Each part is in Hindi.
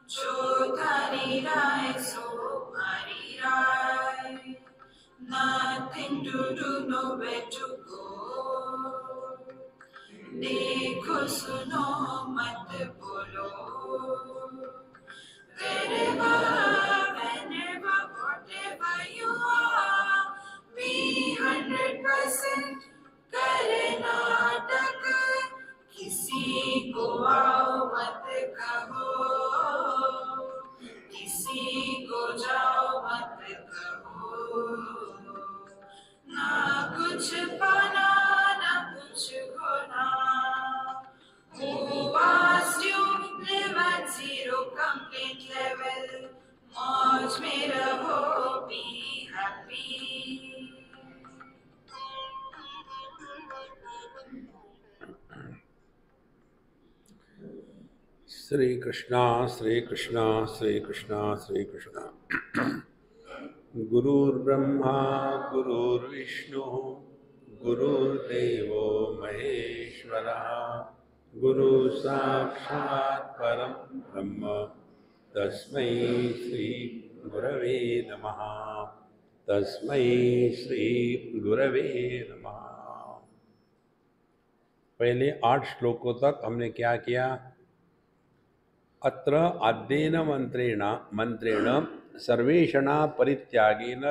जो धारी राय सो हरी राय, nothing to do, nowhere to go. देखो सुनो मत बोलो, wherever, whenever, whatever you are, be 100% करे नाटक, किसी को आओ मत कहो, किसी को जाओ मत कहो, ना कुछ पाना ना कुछ खोना। Who asked you live at zero complaint level? मौज में रहो, be happy. श्री कृष्णा श्री कृष्णा श्री कृष्णा श्री कृष्णा। गुरुर्ब्रह्मा गुरुर्विष्णु गुरुर्देवो महेश्वरः, गुरु साक्षात् परं ब्रह्म तस्मै श्री गुरवे नमः। तस्मै श्री गुरवे नमः। पहले 8 श्लोकों तक हमने क्या किया? अत्र अध्ययन मंत्रेण सर्वेषणा परित्यागेन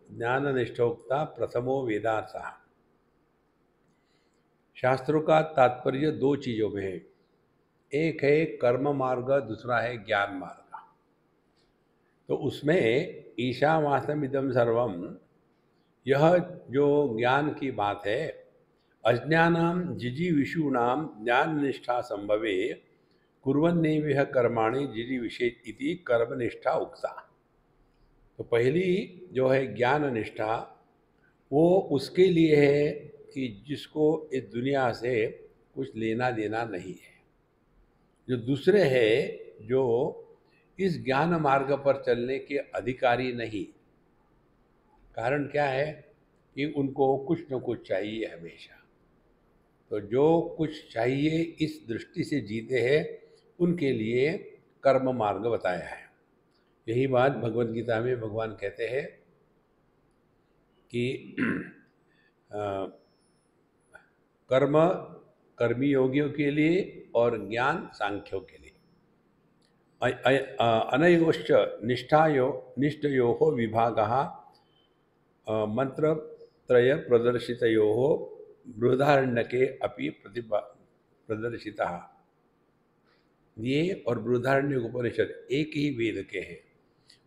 ज्ञाननिष्ठोक्ता प्रथमो वेदार्थः। शास्त्रों का तात्पर्य 2 चीज़ों में है, एक है कर्म मार्ग, दूसरा है ज्ञान मार्ग। तो उसमें ईशावास्यमिदं सर्वम, यह जो ज्ञान की बात है, अज्ञानां जिजीविषूणां ज्ञाननिष्ठा संभवे कुर्वन्नेविह कर्माणि जिजीविषेत् इति कर्मनिष्ठा उक्ता। तो पहली जो है ज्ञान निष्ठा, वो उसके लिए है कि जिसको इस दुनिया से कुछ लेना देना नहीं है। जो दूसरे है जो इस ज्ञान मार्ग पर चलने के अधिकारी नहीं। कारण क्या है कि उनको कुछ न कुछ चाहिए हमेशा। तो जो कुछ चाहिए इस दृष्टि से जीते हैं, उनके लिए कर्म मार्ग बताया है। यही बात भगवद गीता में भगवान कहते हैं कि कर्म कर्मी योगियों के लिए और ज्ञान सांख्यों के लिए। अनयोश्च निष्ठयोः विभागः मंत्रत्रय प्रदर्शितयोः बृहदारण्यके अपि प्रदर्शितः। ये और बृहदारण्य उपनिषद एक ही वेद के हैं,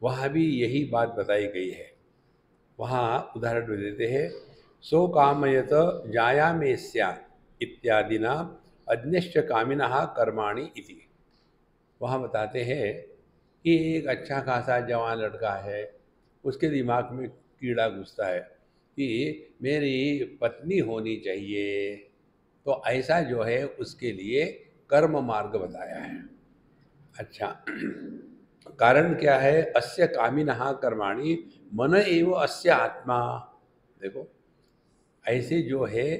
वहाँ भी यही बात बताई गई है। वहाँ उदाहरण देते हैं, सो कामयत जायामे स्यात् इत्यादिना अज्ञश्च कामिनः कर्माणि इति। वहाँ बताते हैं कि एक अच्छा खासा जवान लड़का है, उसके दिमाग में कीड़ा घुसता है कि मेरी पत्नी होनी चाहिए। तो ऐसा जो है उसके लिए कर्म मार्ग बताया है। अच्छा, कारण क्या है? अस्य कामिनः कर्माणि मन एव अस्य आत्मा। देखो, ऐसे जो है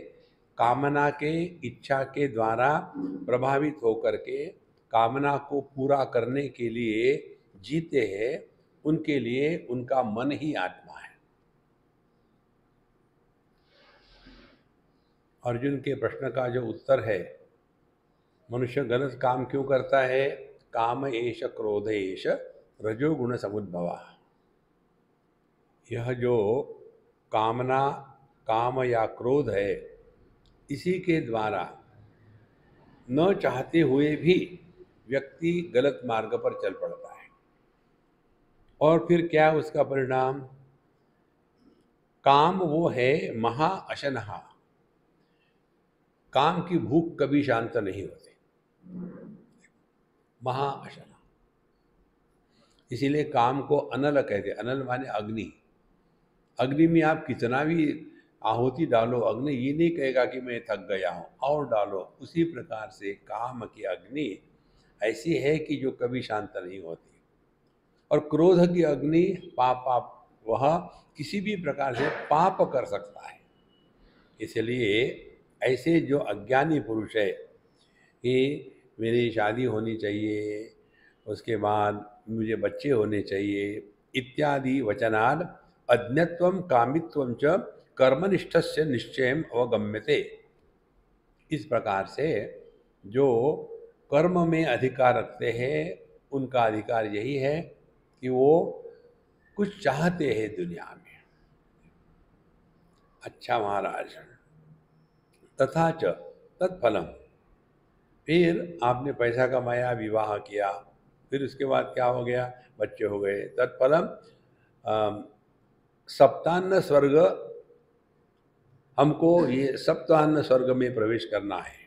कामना के, इच्छा के द्वारा प्रभावित होकर के कामना को पूरा करने के लिए जीते हैं, उनके लिए उनका मन ही आत्मा है। अर्जुन के प्रश्न का जो उत्तर है, मनुष्य गलत काम क्यों करता है? काम एष क्रोध एष रजोगुण समुद्भवा। यह जो कामना, काम या क्रोध है, इसी के द्वारा न चाहते हुए भी व्यक्ति गलत मार्ग पर चल पड़ता है। और फिर क्या उसका परिणाम? काम वो है महा अशनहा। काम की भूख कभी शांत नहीं होती, महा अशना। इसीलिए काम को अनल कहते। अनल माने अग्नि। अग्नि में आप कितना भी आहुति डालो, अग्नि ये नहीं कहेगा कि मैं थक गया हूँ, और डालो। उसी प्रकार से काम की अग्नि ऐसी है कि जो कभी शांत नहीं होती। और क्रोध की अग्नि पाप, वह किसी भी प्रकार से पाप कर सकता है। इसलिए ऐसे जो अज्ञानी पुरुष है कि मेरी शादी होनी चाहिए, उसके बाद मुझे बच्चे होने चाहिए इत्यादि वचनात् अज्ञत्वं कामित्वं च कर्मनिष्ठस्य निश्चयम् अवगम्यते। इस प्रकार से जो कर्म में अधिकार रखते हैं उनका अधिकार यही है कि वो कुछ चाहते हैं दुनिया में। अच्छा महाराज, तथा च तत्फलम, फिर आपने पैसा कमाया, विवाह किया, फिर उसके बाद क्या हो गया, बच्चे हो गए। तत्फलम सप्तान्न स्वर्ग, हमको ये सप्तान्न स्वर्ग में प्रवेश करना है।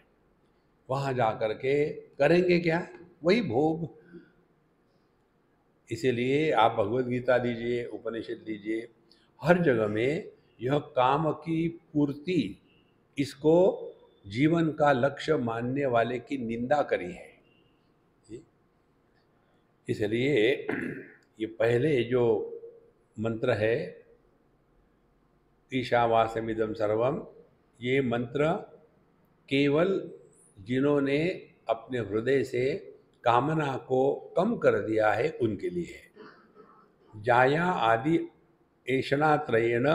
वहाँ जा कर के करेंगे क्या, वही भोग। इसीलिए आप भगवत गीता लीजिए, उपनिषद लीजिए, हर जगह में यह काम की पूर्ति, इसको जीवन का लक्ष्य मानने वाले की निंदा करी है। इसलिए ये पहले जो मंत्र है ईशावास्यमिदं सर्वम, ये मंत्र केवल जिन्होंने अपने हृदय से कामना को कम कर दिया है उनके लिए है। जाया आदि ऐषणात्रयेण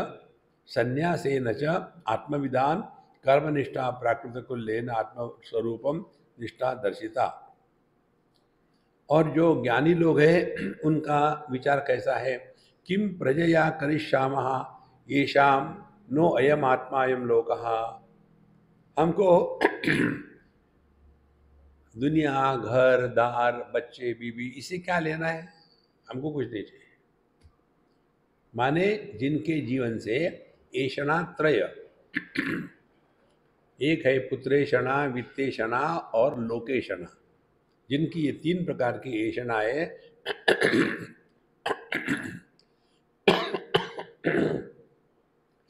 संन्यासेन च आत्मविदान कर्मनिष्ठा प्राकृतकुल्येन आत्मस्वरूपम निष्ठा दर्शिता। और जो ज्ञानी लोग हैं उनका विचार कैसा है, किम प्रजया करिष्यामः येषाम नो अयम आत्मा अयम लोकः। हमको दुनिया, घर दार, बच्चे, बीवी, इसे क्या लेना है, हमको कुछ नहीं चाहिए। माने जिनके जीवन से ऐषणात्रय, एक है पुत्रेषणा, वित्तेषणा और लोकेषणा, जिनकी ये 3 प्रकार की ऐषणाएं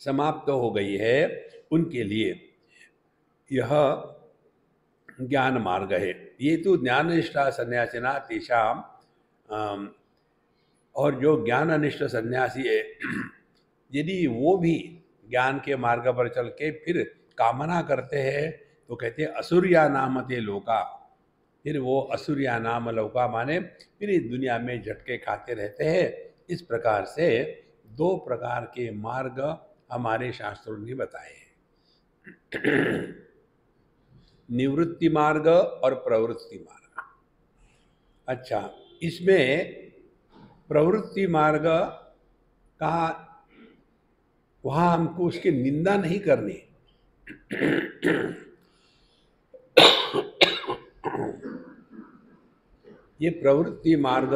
समाप्त हो गई है, उनके लिए यह ज्ञान मार्ग है। ये तो ज्ञाननिष्ठा सन्यासिना तेषाम, और जो ज्ञान अनिष्ठ सन्यासी है, यदि वो भी ज्ञान के मार्ग पर चल के फिर कामना करते हैं तो कहते हैं असुरिया नाम ते लोका। फिर वो असुरिया नाम लौका माने फिर इस दुनिया में झटके खाते रहते हैं। इस प्रकार से 2 प्रकार के मार्ग हमारे शास्त्रों ने बताए हैं, निवृत्ति मार्ग और प्रवृत्ति मार्ग। अच्छा, इसमें प्रवृत्ति मार्ग का वहाँ हमको उसकी निंदा नहीं करनी। ये प्रवृत्ति मार्ग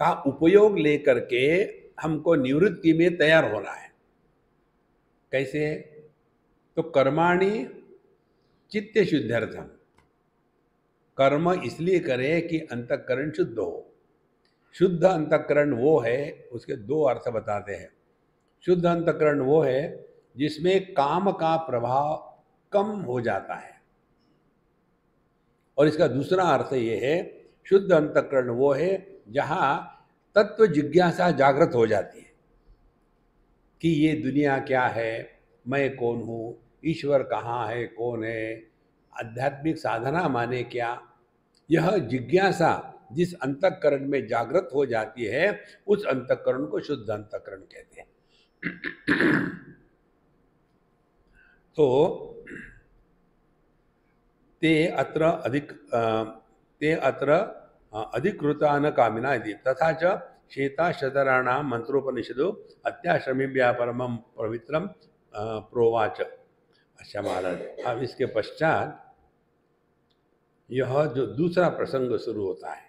का उपयोग लेकर के हमको निवृत्ति में तैयार होना है। कैसे, तो कर्माणि चित्त शुद्ध्यर्थम, कर्म इसलिए करें कि अंतःकरण शुद्ध हो। शुद्ध अंतःकरण वो है, उसके 2 अर्थ बताते हैं। शुद्ध अंतःकरण वो है जिसमें काम का प्रभाव कम हो जाता है, और इसका दूसरा अर्थ ये है, शुद्ध अंतःकरण वो है जहाँ तत्व जिज्ञासा जागृत हो जाती है कि ये दुनिया क्या है, मैं कौन हूँ, ईश्वर कहाँ है, कौन है, आध्यात्मिक साधना माने क्या। यह जिज्ञासा जिस अंतःकरण में जागृत हो जाती है उस अंतःकरण को शुद्ध अंतःकरण कहते हैं। तो ते अत्र अधिकृता न कामिना इति तथा च शेता शतराणां मंत्रोपनिषदो अत्याश्रमेभ्यः परमं पवित्रं प्रोवाच। अच्छा महाराज, अब इसके पश्चात यह जो दूसरा प्रसंग शुरू होता है,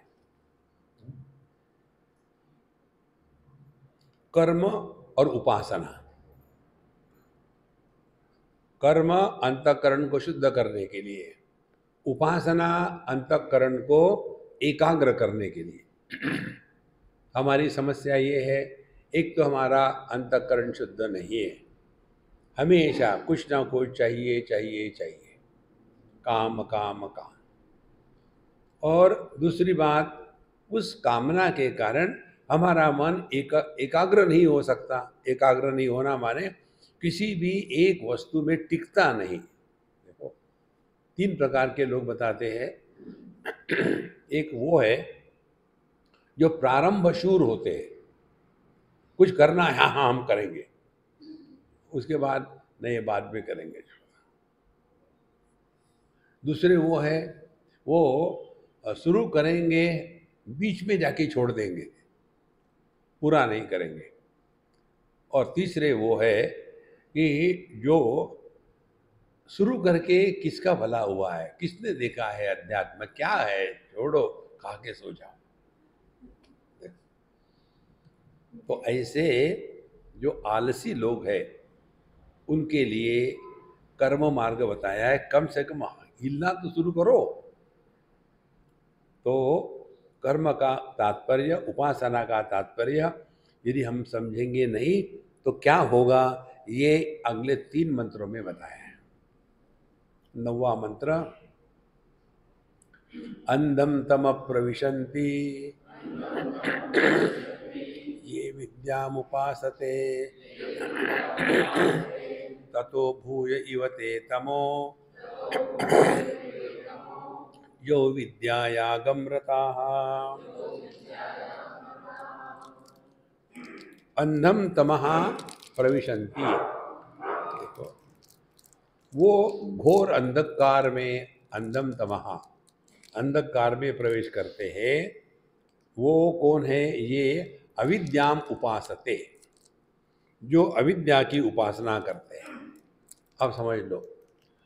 कर्म और उपासना। कर्म अंतःकरण को शुद्ध करने के लिए, उपासना अंतःकरण को एकाग्र करने के लिए। हमारी समस्या ये है, एक तो हमारा अंतःकरण शुद्ध नहीं है, हमेशा कुछ ना कुछ चाहिए चाहिए चाहिए, काम काम काम। और दूसरी बात, उस कामना के कारण हमारा मन एकाग्र नहीं हो सकता। एकाग्र नहीं होना माने किसी भी एक वस्तु में टिकता नहीं। देखो, 3 प्रकार के लोग बताते हैं एक वो है जो प्रारंभ शूर होते हैं, कुछ करना है, हाँ हाँ हम करेंगे, उसके बाद नहीं बाद में करेंगे। दूसरे वो है, वो शुरू करेंगे, बीच में जाके छोड़ देंगे, पूरा नहीं करेंगे। और तीसरे वो है कि जो शुरू करके किसका भला हुआ है, किसने देखा है अध्यात्म क्या है, छोड़ो खा के सो जाओ। तो ऐसे जो आलसी लोग हैं उनके लिए कर्म मार्ग बताया है, कम से कम हिलना तो शुरू करो। तो कर्म का तात्पर्य, उपासना का तात्पर्य यदि हम समझेंगे नहीं तो क्या होगा, ये अगले 3 मंत्रों में बताया है। 9वां मंत्र, अंधम तम प्रविशन्ति ये विद्यामुपासते ततो भूय इव ते तमो यो विद्यायागम रताः। अंधम तमः प्रविशन्ति, देखो वो घोर अंधकार में, अंधम तमः अंधकार में प्रवेश करते हैं। वो कौन है, ये अविद्याम उपासते, जो अविद्या की उपासना करते हैं। अब समझ लो,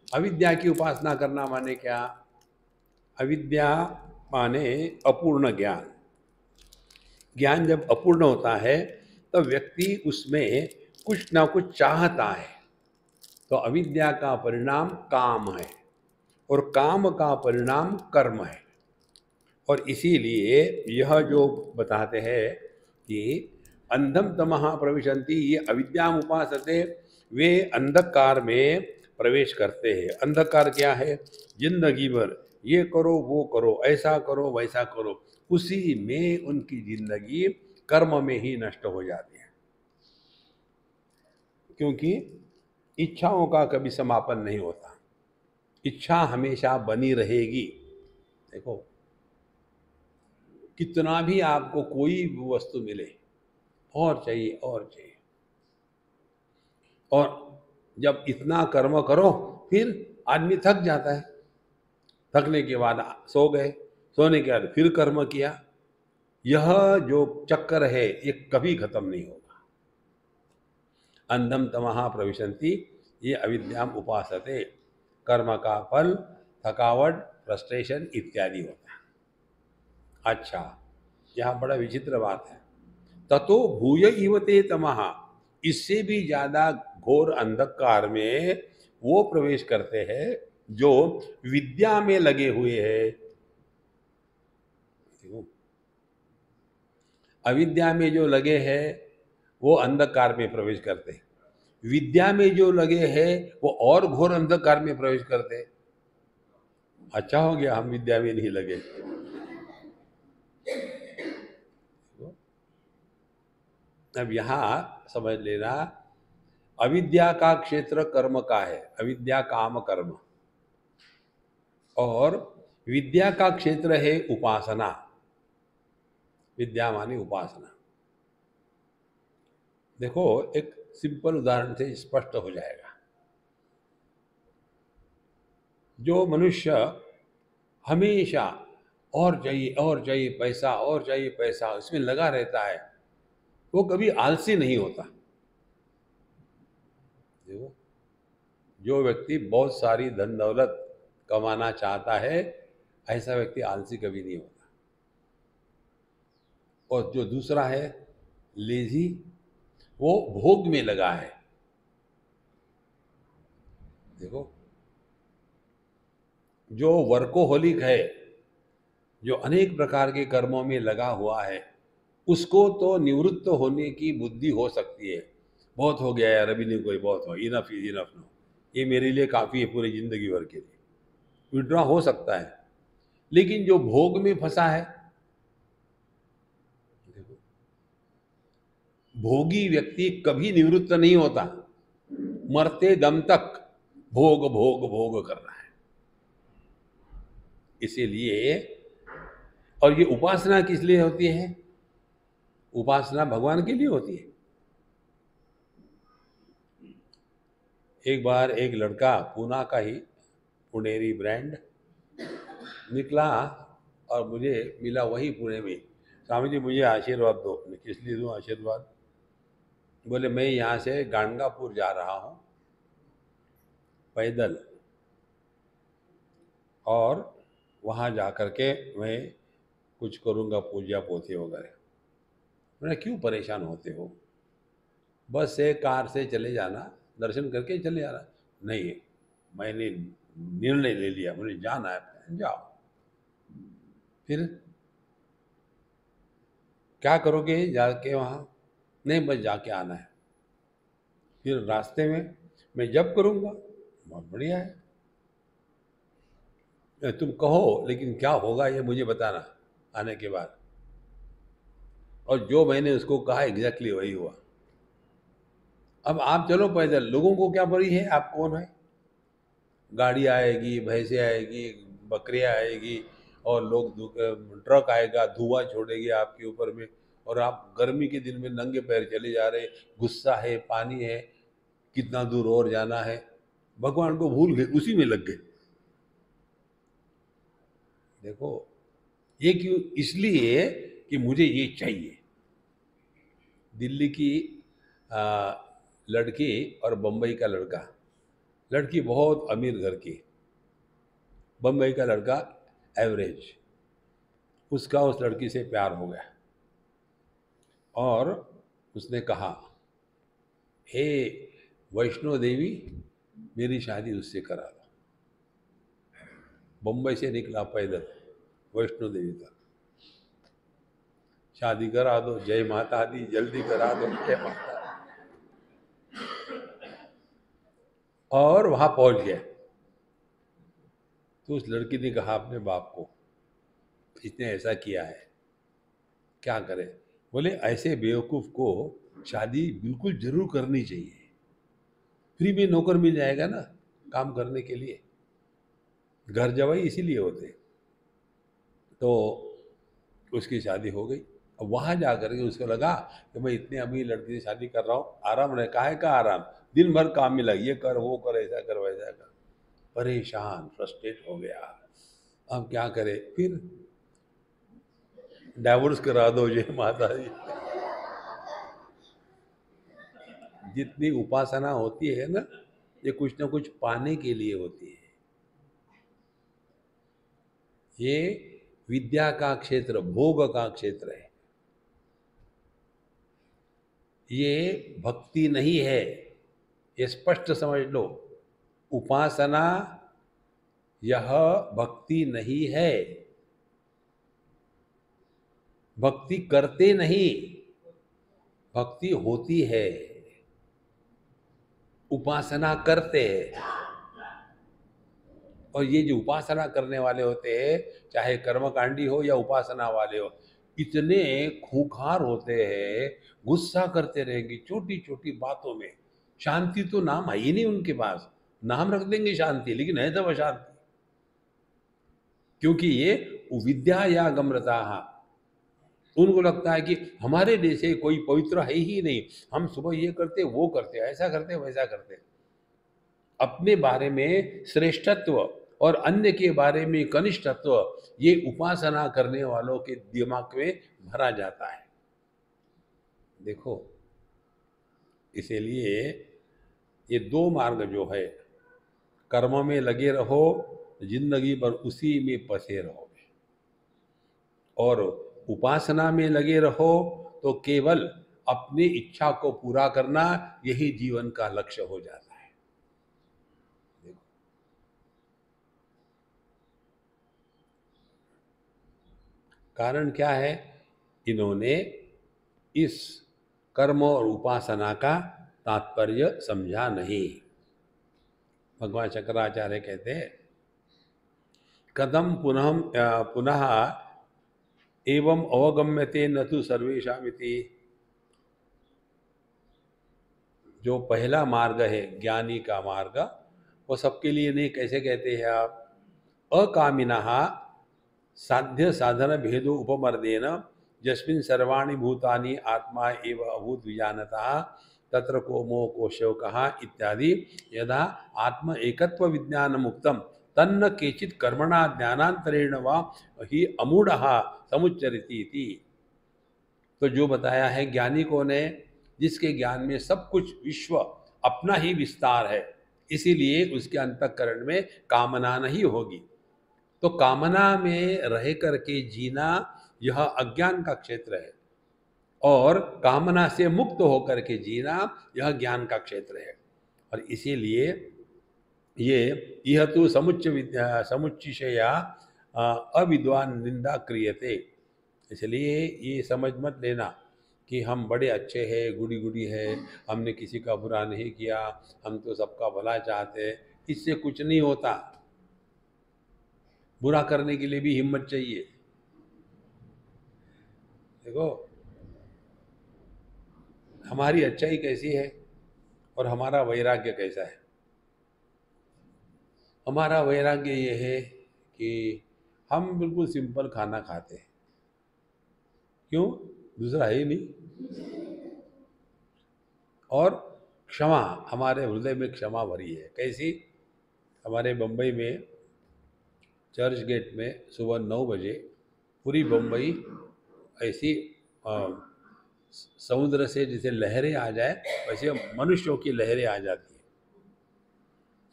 अविद्या की उपासना करना माने क्या? अविद्या माने अपूर्ण ज्ञान। ज्ञान जब अपूर्ण होता है तो व्यक्ति उसमें कुछ ना कुछ चाहता है, तो अविद्या का परिणाम काम है और काम का परिणाम कर्म है। और इसीलिए यह जो बताते हैं कि अंधम तमः प्रविशन्ति ये अविद्याम उपासते, वे अंधकार में प्रवेश करते हैं। अंधकार क्या है? जिंदगी भर ये करो वो करो, ऐसा करो वैसा करो, उसी में उनकी जिंदगी कर्म में ही नष्ट हो जाती है, क्योंकि इच्छाओं का कभी समापन नहीं होता, इच्छा हमेशा बनी रहेगी। देखो कितना भी आपको कोई वस्तु मिले, और चाहिए और चाहिए, और जब इतना कर्म करो फिर आदमी थक जाता है, थकने के बाद सो गए, सोने के बाद फिर कर्म किया। यह जो चक्कर है ये कभी खत्म नहीं होगा। अंधम तमः प्रविशन्ति ये अविद्याम उपासते, कर्म का फल थकावट, फ्रस्ट्रेशन इत्यादि होता है। अच्छा, यहाँ बड़ा विचित्र बात है, ततो भूय इव ते तमः, इससे भी ज्यादा घोर अंधकार में वो प्रवेश करते हैं जो विद्या में लगे हुए हैं। अविद्या में जो लगे हैं वो अंधकार में प्रवेश करते हैं, विद्या में जो लगे हैं वो और घोर अंधकार में प्रवेश करते हैं। अच्छा हो गया हम विद्या में नहीं लगे। अब यहाँ समझ लेना, अविद्या का क्षेत्र कर्म का है, अविद्या काम कर्म, और विद्या का क्षेत्र है उपासना। विद्या मानी उपासना। देखो एक सिंपल उदाहरण से स्पष्ट हो जाएगा। जो मनुष्य हमेशा और चाहिए पैसा, और चाहिए पैसा, इसमें लगा रहता है, वो कभी आलसी नहीं होता। देखो जो व्यक्ति बहुत सारी धन दौलत कमाना चाहता है, ऐसा व्यक्ति आलसी कभी नहीं होता। और जो दूसरा है लेजी, वो भोग में लगा है। देखो जो वर्कोहोलिक है, जो अनेक प्रकार के कर्मों में लगा हुआ है, उसको तो निवृत्त होने की बुद्धि हो सकती है, बहुत हो गया यार, अभी नहीं, कोई बहुत हो, इनफ इज इनफ नो, ये मेरे लिए काफ़ी है पूरी जिंदगी भर के लिए, विड्रॉ हो सकता है। लेकिन जो भोग में फंसा है, देखो भोगी व्यक्ति कभी निवृत्त नहीं होता, मरते दम तक भोग भोग भोग करना है। इसीलिए, और ये उपासना किस लिए होती है? उपासना भगवान के लिए होती है। एक बार एक लड़का, पूना का ही, पुनेरी ब्रांड, निकला और मुझे मिला वही पुणे में। स्वामी जी मुझे आशीर्वाद दो। मैं किस लिए दूँ आशीर्वाद? बोले मैं यहाँ से गाणगापुर जा रहा हूँ पैदल, और वहाँ जा कर के मैं कुछ करूँगा, पूजा पोथी वगैरह। मैंने, क्यों परेशान होते हो, बस से कार से चले जाना, दर्शन करके चले जाना। नहीं, मैंने निर्णय ले लिया, मुझे जाना है। जाओ। फिर क्या करोगे जाके वहाँ? नहीं, बस जाके आना है। फिर रास्ते में मैं जप करूँगा। बहुत बढ़िया है, तुम कहो, लेकिन क्या होगा ये मुझे बताना आने के बाद। और जो मैंने उसको कहा एग्जैक्टली वही हुआ। अब आप चलो पैदल, लोगों को क्या पड़ी है आप कौन है? गाड़ी आएगी, भैंसे आएगी, बकरियां आएगी, और ट्रक आएगा, धुआं छोड़ेगी आपके ऊपर में, और आप गर्मी के दिन में नंगे पैर चले जा रहे। गुस्सा है, पानी है, कितना दूर और जाना है, भगवान को भूल गए, उसी में लग गए। देखो, ये क्यों? इसलिए कि मुझे ये चाहिए। दिल्ली की आ, लड़की और बम्बई का लड़का, लड़की बहुत अमीर घर की, बम्बई का लड़का एवरेज। उसका उस लड़की से प्यार हो गया, और उसने कहा, हे वैष्णो देवी, मेरी शादी उससे करा दो। बम्बई से निकला पैदल वैष्णो देवी तक, शादी करा दो, जय माता दी, जल्दी करा दो, जय माता दी। और वहां पहुंच गया। तो उस लड़की ने कहा अपने बाप को, इसने ऐसा किया है, क्या करे? बोले, ऐसे बेवकूफ को शादी बिल्कुल जरूर करनी चाहिए, फ्री में नौकर मिल जाएगा ना काम करने के लिए। घर जवाई इसीलिए होते। तो उसकी शादी हो गई। अब वहाँ जा कर के उसको लगा कि मैं इतने अमीर लड़की से शादी कर रहा हूँ, आराम रहे, काहे का आराम, दिन भर काम में लगी, ये कर वो कर, ऐसा कर वैसा कर। परेशान, फ्रस्ट्रेट हो गया। अब क्या करे? फिर डाइवोर्स करा दो, जय माता दी। जितनी उपासना होती है ना, ये कुछ ना कुछ पाने के लिए होती है। ये विद्या का क्षेत्र, भोग का क्षेत्र है, ये भक्ति नहीं है। ये स्पष्ट समझ लो, उपासना यह भक्ति नहीं है। भक्ति करते नहीं, भक्ति होती है, उपासना करते हैं। और ये जो उपासना करने वाले होते हैं, चाहे कर्मकांडी हो या उपासना वाले हो, इतने खूंखार होते हैं, गुस्सा करते रहेंगे छोटी छोटी बातों में। शांति तो नाम है ही नहीं उनके पास। नाम रख देंगे शांति, लेकिन है तो अशांति। क्योंकि ये विद्या या गम्रता, उनको लगता है कि हमारे जैसे कोई पवित्र है ही नहीं, हम सुबह ये करते, वो करते, ऐसा करते, वैसा करते। अपने बारे में श्रेष्ठत्व और अन्य के बारे में कनिष्ठत्व, ये उपासना करने वालों के दिमाग में भरा जाता है। देखो, इसीलिए ये दो मार्ग जो है, कर्म में लगे रहो, जिंदगी भर उसी में फंसे रहोगे, और उपासना में लगे रहो तो केवल अपनी इच्छा को पूरा करना, यही जीवन का लक्ष्य हो जाता है। देखो, कारण क्या है? इन्होंने इस कर्म और उपासना का तात्पर्य समझा नहीं। भगवान शंकराचार्य कहते हैं, कदम पुनः पुनः एवं अवगम्यते न तो सर्वेषामिति। जो पहला मार्ग है ज्ञानी का मार्ग, वो सबके लिए नहीं। कैसे कहते हैं आप? अकामिनः साध्य साधन भेदो उपमर्देन यस्मिन् सर्वाणि भूतानि आत्मा एव अभूत विजानतः तत्र को मोह को शोकः इत्यादि यदा आत्म एकत्व विज्ञान मुक्तम तन्न केचित् कर्मणा ज्ञानांतरेण वा ही अमूढ़ः समुच्चरिति इति। तो जो बताया है ज्ञानी कौन है? जिसके ज्ञान में सब कुछ विश्व अपना ही विस्तार है, इसीलिए उसके अंतःकरण में कामना नहीं होगी। तो कामना में रह करके जीना यह अज्ञान का क्षेत्र है, और कामना से मुक्त होकर के जीना यह ज्ञान का क्षेत्र है। और इसीलिए ये यह तो समुच्चया अविद्वान निंदा क्रियते। इसलिए ये समझ मत लेना कि हम बड़े अच्छे हैं, गुड़ी गुड़ी है, हमने किसी का बुरा नहीं किया, हम तो सबका भला चाहते हैं। इससे कुछ नहीं होता। बुरा करने के लिए भी हिम्मत चाहिए। देखो हमारी अच्छाई कैसी है और हमारा वैराग्य कैसा है। हमारा वैराग्य ये है कि हम बिल्कुल सिंपल खाना खाते हैं। क्यों? दूसरा है ही नहीं। और क्षमा, हमारे हृदय में क्षमा भरी है। कैसी? हमारे बम्बई में चर्च गेट में सुबह 9 बजे पूरी बम्बई ऐसी समुद्र से जैसे लहरें आ जाए वैसे मनुष्यों की लहरें आ जाती है,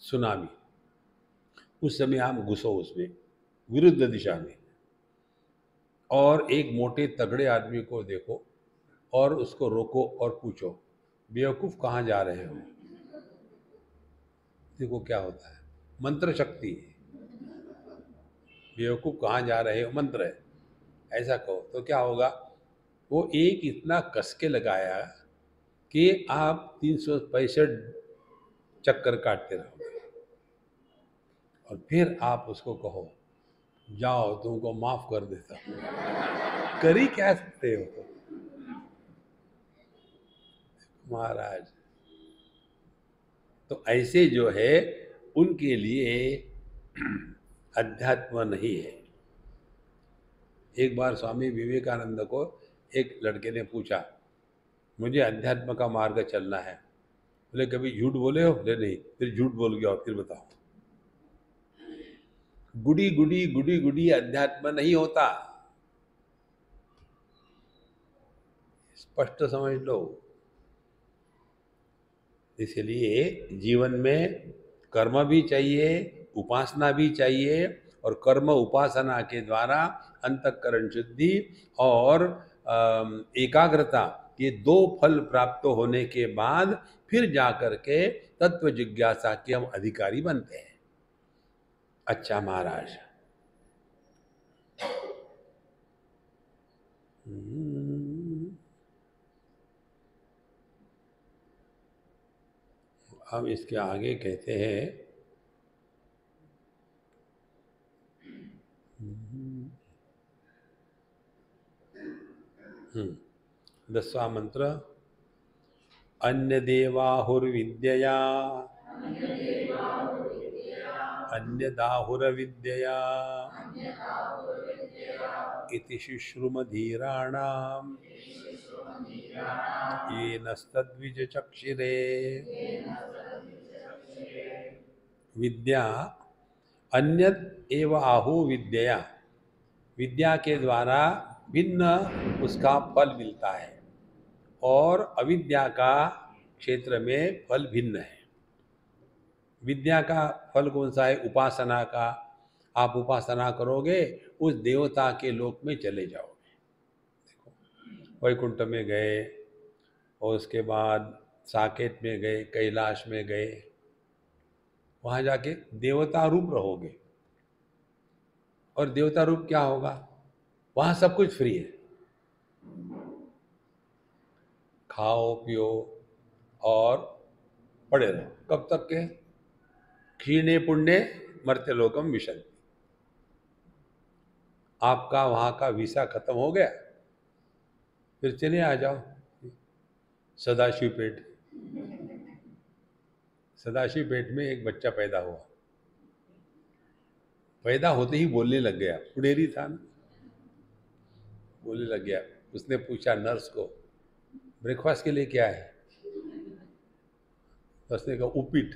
सुनामी। उस समय आप घुसो उसमें विरुद्ध दिशा में, और एक मोटे तगड़े आदमी को देखो और उसको रोको और पूछो, बेवकूफ़ कहाँ जा रहे हो? देखो क्या होता है। मंत्र शक्ति है। बेवकूफ़ कहाँ जा रहे हो मंत्र है। ऐसा कहो तो क्या होगा? वो एक इतना कस के लगाया कि आप 365 चक्कर काटते रहोगे। और फिर आप उसको कहो, जाओ तुमको माफ कर देता हूँ। कर ही क्या सकते हो तो महाराज। तो ऐसे जो है उनके लिए अध्यात्म नहीं है। एक बार स्वामी विवेकानंद को एक लड़के ने पूछा, मुझे अध्यात्म का मार्ग चलना है। बोले कभी झूठ बोले हो? बोले नहीं। फिर झूठ बोल गया, फिर बताओ। गुड़ी गुड़ी गुड़ी गुड़ी अध्यात्म नहीं होता। स्पष्ट समझ लो। इसलिए जीवन में कर्म भी चाहिए, उपासना भी चाहिए, और कर्म उपासना के द्वारा अंतःकरण शुद्धि और एकाग्रता, ये 2 फल प्राप्त होने के बाद फिर जाकर के तत्व जिज्ञासा के हम अधिकारी बनते हैं। अच्छा महाराज, हम इसके आगे कहते हैं 10वां मंत्र, अन्य देवाहुर्विद्यया अन्यदाहुरविद्यया इति शुश्रुमधीराणाम् येनस्तद्विजचक्षिरे। विद्या अन्यत एव आहु विद्यया, विद्या के द्वारा भिन्न उसका फल मिलता है, और अविद्या का क्षेत्र में फल भिन्न है। विद्या का फल कौन सा है? उपासना का। आप उपासना करोगे, उस देवता के लोक में चले जाओगे। देखो वैकुंठ में गए, और उसके बाद साकेत में गए, कैलाश में गए, वहाँ जाके देवता रूप रहोगे। और देवता रूप क्या होगा? वहाँ सब कुछ फ्री है। खाओ पियो और पड़े रहो। कब तक के? क्षीणे पुण्य मर्त्य लोकम विशंति। आपका वहाँ का वीसा खत्म हो गया, फिर चले आ जाओ सदाशिव पेट। सदाशिव पेट में एक बच्चा पैदा हुआ, पैदा होते ही बोलने लग गया, पुडेरी था ना, बोलने लग गया। उसने पूछा नर्स को, ब्रेकफास्ट के लिए क्या है? नर्स ने कहा उपीट।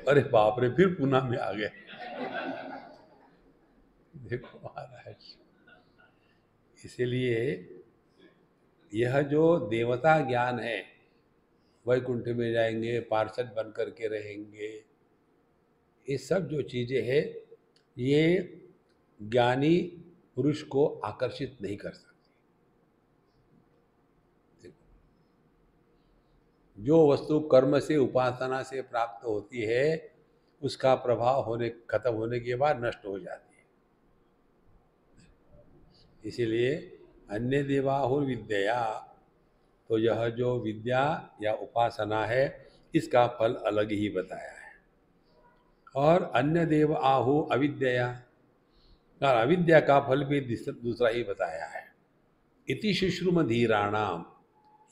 अरे बाप रे, फिर पुणे में आ गए। देखो महाराज, इसीलिए यह जो देवता ज्ञान है, वैकुंठ में जाएंगे, पार्षद बन करके रहेंगे, ये सब जो चीजें हैं, ये ज्ञानी पुरुष को आकर्षित नहीं कर सकती। जो वस्तु कर्म से, उपासना से प्राप्त होती है, उसका प्रभाव खत्म होने के बाद नष्ट हो जाती है। इसीलिए अन्य देवाहुर विद्या, तो यह जो विद्या या उपासना है, इसका फल अलग ही बताया है। और अन्य देव आहु अविद्या, और अविद्या का फल भी दूसरा ही बताया है। इति शुश्रुम धीराणाम,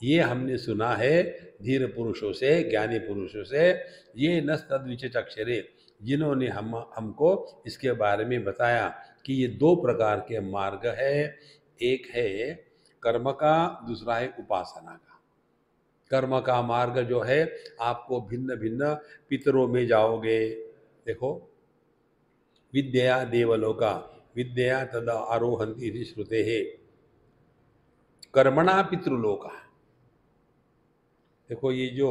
ये हमने सुना है धीर पुरुषों से, ज्ञानी पुरुषों से, ये न तद्विचक्षरे, जिन्होंने हमको इसके बारे में बताया कि ये दो प्रकार के मार्ग है, एक है कर्म का, दूसरा है उपासना का। कर्म का मार्ग जो है, आपको भिन्न भिन्न पितरों में जाओगे। देखो, विद्या देवलोका विद्या तदा आरोहंती इति श्रुते है, कर्मणा पितृलोका। देखो, ये जो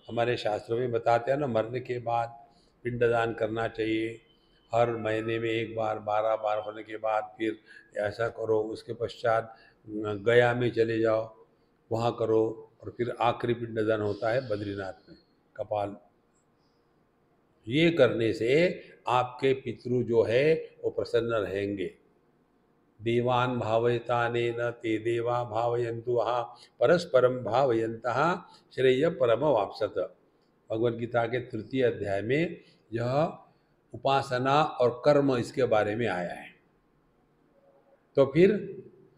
हमारे शास्त्रों में बताते हैं ना, मरने के बाद पिंडदान करना चाहिए, हर महीने में एक बार, 12 बार होने के बाद फिर ऐसा करो, उसके पश्चात गया में चले जाओ, वहाँ करो, और फिर आखिरी पिंडदान होता है बद्रीनाथ में, कपाल। ये करने से आपके पितृ जो है वो प्रसन्न रहेंगे। देवान् भावयतानेन ते देवा भावयन्तु वहा परस्परम भावयन्तः श्रेय परम वाप्सत। भगवद गीता के 3 अध्याय में यह उपासना और कर्म इसके बारे में आया है। तो फिर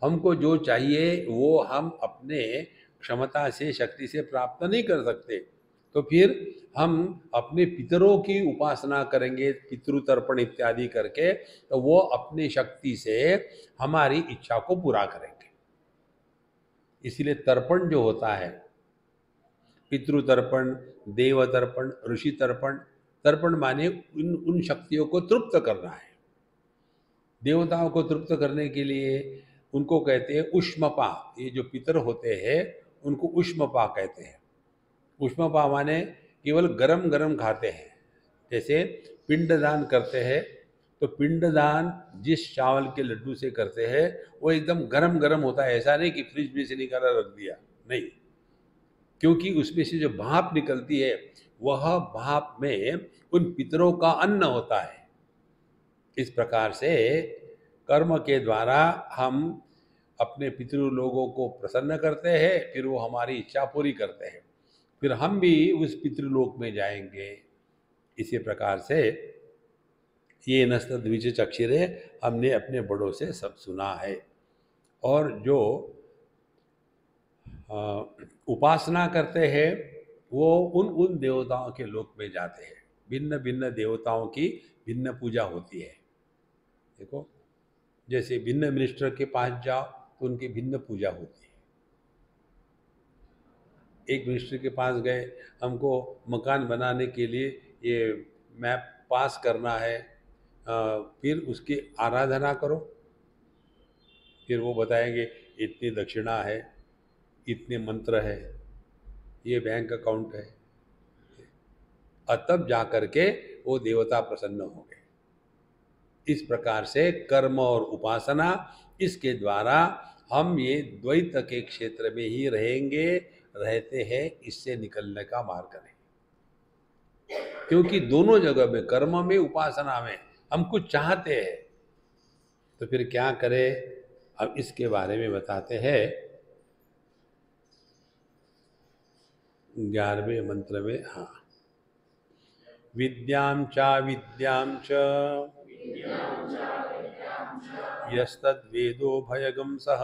हमको जो चाहिए वो हम अपने क्षमता से, शक्ति से प्राप्त नहीं कर सकते, तो फिर हम अपने पितरों की उपासना करेंगे, पितृ तर्पण इत्यादि करके, तो वो अपनी शक्ति से हमारी इच्छा को पूरा करेंगे। इसलिए तर्पण जो होता है, पितृ तर्पण, देव तर्पण, ऋषि तर्पण, तर्पण माने उन शक्तियों को तृप्त करना है। देवताओं को तृप्त करने के लिए उनको कहते हैं उष्मपा। ये जो पितर होते हैं उनको उष्मपा कहते हैं। उष्मपा माने केवल गरम गरम खाते हैं। जैसे पिंडदान करते हैं, तो पिंडदान जिस चावल के लड्डू से करते हैं वो एकदम गरम गरम होता है, ऐसा नहीं कि फ्रिज में से निकाला रख दिया, नहीं, क्योंकि उसमें से जो भाप निकलती है, वह भाप में उन पितरों का अन्न होता है। इस प्रकार से कर्म के द्वारा हम अपने पितृ लोगों को प्रसन्न करते हैं, फिर वो हमारी इच्छा पूरी करते हैं, फिर हम भी उस पितृलोक में जाएंगे। इसी प्रकार से ये नस्तद्विचक्षरे, हमने अपने बड़ों से सब सुना है। और जो उपासना करते हैं वो उन देवताओं के लोक में जाते हैं। भिन्न भिन्न देवताओं की भिन्न पूजा होती है। देखो, जैसे भिन्न मिनिस्टर के पास जाओ तो उनकी भिन्न पूजा होती है। एक मिनिस्टर के पास गए, हमको मकान बनाने के लिए ये मैप पास करना है, फिर उसकी आराधना करो। फिर वो बताएंगे इतनी दक्षिणा है, इतने मंत्र है, ये बैंक अकाउंट है, और तब जा कर के वो देवता प्रसन्न हो गए। इस प्रकार से कर्म और उपासना, इसके द्वारा हम ये द्वैत के क्षेत्र में ही रहते हैं, इससे निकलने का मार्ग नहीं। क्योंकि दोनों जगह में, कर्म में, उपासना में हम कुछ चाहते हैं, तो फिर क्या करें? अब इसके बारे में बताते हैं 11वें मंत्र में। हाँ, विद्यां च यस्तद्वेदो भयगं सः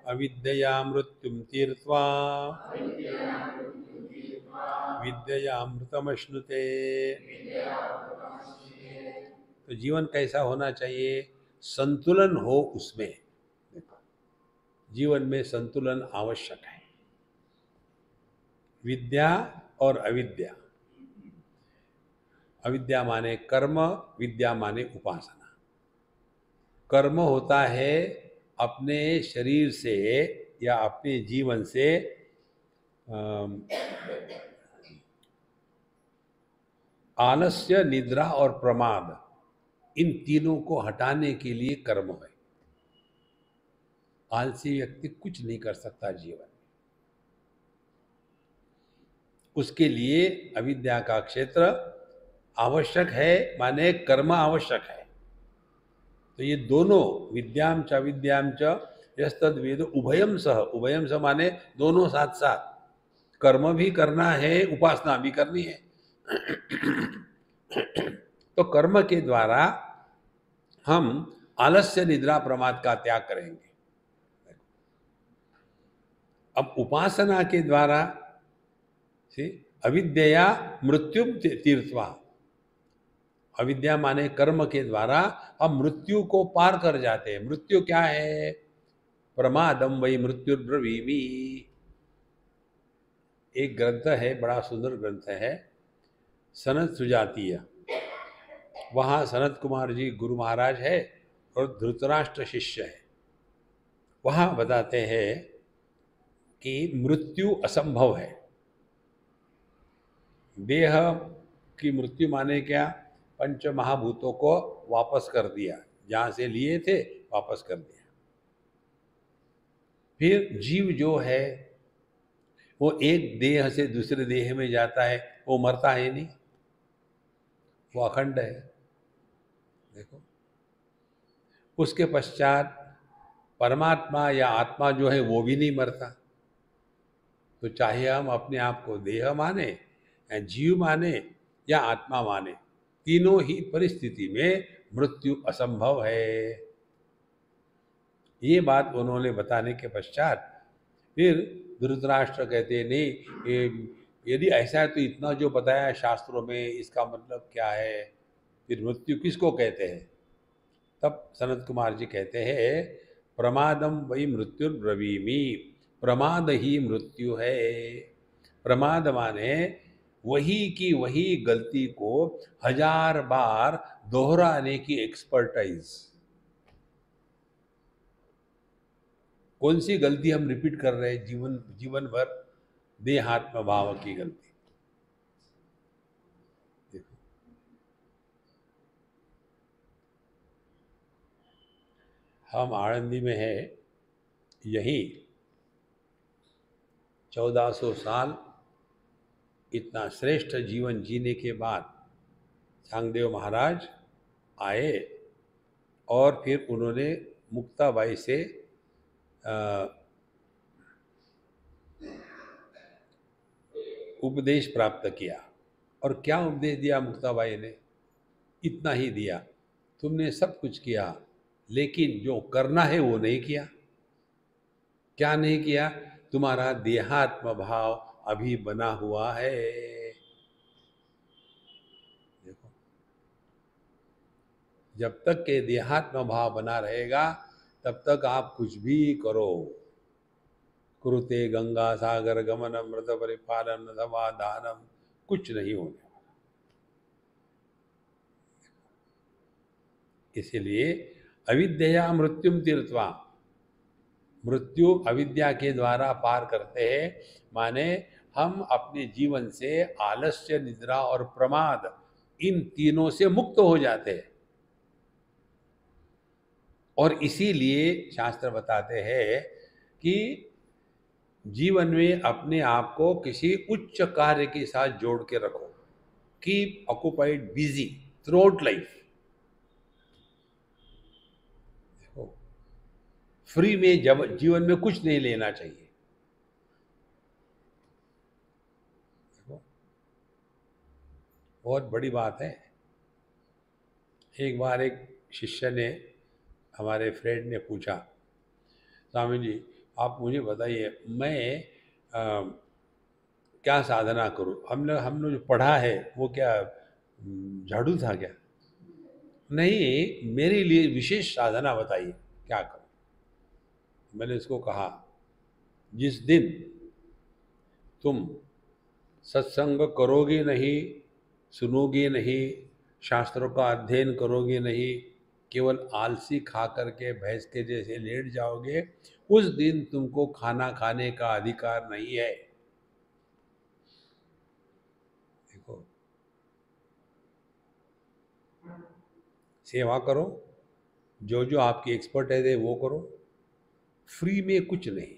अविद्यया मृत्युं तीर्त्वा विद्यया अमृतमश्नुते। तो जीवन कैसा होना चाहिए? संतुलन हो उसमें। देखो, जीवन में संतुलन आवश्यक है। विद्या और अविद्या। अविद्या माने कर्म, विद्या माने उपासना। कर्म होता है अपने शरीर से या अपने जीवन से आलस्य, निद्रा और प्रमाद, इन तीनों को हटाने के लिए कर्म है। आलसी व्यक्ति कुछ नहीं कर सकता जीवन में। उसके लिए अविद्या का क्षेत्र आवश्यक है, माने कर्म आवश्यक है। तो ये दोनों, विद्याम च अविद्याम च यस्तद वेद उभयम सह। उभयम सह माने दोनों साथ साथ। कर्म भी करना है, उपासना भी करनी है। तो कर्म के द्वारा हम आलस्य, निद्रा, प्रमाद का त्याग करेंगे। अब उपासना के द्वारा से अविद्या मृत्यु तीर्थवा। अविद्या माने कर्म के द्वारा हम मृत्यु को पार कर जाते हैं। मृत्यु क्या है? प्रमादम वही मृत्युर्ब्रवीमि। एक ग्रंथ है, बड़ा सुंदर ग्रंथ है, सनत सुजातीय। वहाँ सनत कुमार जी गुरु महाराज है और धृतराष्ट्र शिष्य है। वहाँ बताते हैं कि मृत्यु असंभव है। देह की मृत्यु माने क्या? पंच महाभूतों को वापस कर दिया, जहाँ से लिए थे वापस कर दिया। फिर जीव जो है वो एक देह से दूसरे देह में जाता है, वो मरता है नहीं, वो अखंड है। देखो, उसके पश्चात परमात्मा या आत्मा जो है वो भी नहीं मरता। तो चाहे हम अपने आप को देह माने या जीव माने या आत्मा माने, तीनों ही परिस्थिति में मृत्यु असंभव है। ये बात उन्होंने बताने के पश्चात फिर धृतराष्ट्र कहते नहीं, यदि ऐसा है तो इतना जो बताया शास्त्रों में, इसका मतलब क्या है? फिर मृत्यु किसको कहते हैं? तब सनत कुमार जी कहते हैं, प्रमादम वही मृत्युर्ब्रवीमि। प्रमाद ही मृत्यु है। प्रमाद माने वही की वही गलती को 1000 बार दोहराने की एक्सपर्टाइज। कौन सी गलती हम रिपीट कर रहे हैं जीवन भर? देहात्म भाव की गलती। देखो, हम आनंदी में है, यही 1400 साल इतना श्रेष्ठ जीवन जीने के बाद सांगदेव महाराज आए और फिर उन्होंने मुक्ताबाई से उपदेश प्राप्त किया। और क्या उपदेश दिया मुक्ताबाई ने? इतना ही दिया, तुमने सब कुछ किया लेकिन जो करना है वो नहीं किया। क्या नहीं किया? तुम्हारा देहात्म भाव अभी बना हुआ है। देखो, जब तक के देहात्म भाव बना रहेगा तब तक आप कुछ भी करो, कुरुते गंगा सागर गमनम मृत परिपालम समाधानम, कुछ नहीं होने वाला। इसीलिए अविद्या मृत्युम तीर्थवा। मृत्यु अविद्या के द्वारा पार करते हैं, माने हम अपने जीवन से आलस्य, निद्रा और प्रमाद, इन तीनों से मुक्त हो जाते हैं। और इसीलिए शास्त्र बताते हैं कि जीवन में अपने आप को किसी उच्च कार्य के साथ जोड़ के रखो। Keep occupied busy through out life. Free में जब जीवन में कुछ नहीं लेना चाहिए। देखो, बहुत बड़ी बात है। एक बार एक शिष्य ने, हमारे फ्रेंड ने पूछा, स्वामी जी आप मुझे बताइए, मैं क्या साधना करूं? हमने जो पढ़ा है वो क्या झाड़ू था क्या? नहीं, मेरे लिए विशेष साधना बताइए, क्या करूं? मैंने उसको कहा, जिस दिन तुम सत्संग करोगे नहीं, सुनोगे नहीं, शास्त्रों का अध्ययन करोगे नहीं, केवल आलसी खा करके भैंस के जैसे लेट जाओगे, उस दिन तुमको खाना खाने का अधिकार नहीं है। देखो, सेवा करो, जो जो आपकी एक्सपर्टाइज है वो करो, फ्री में कुछ नहीं।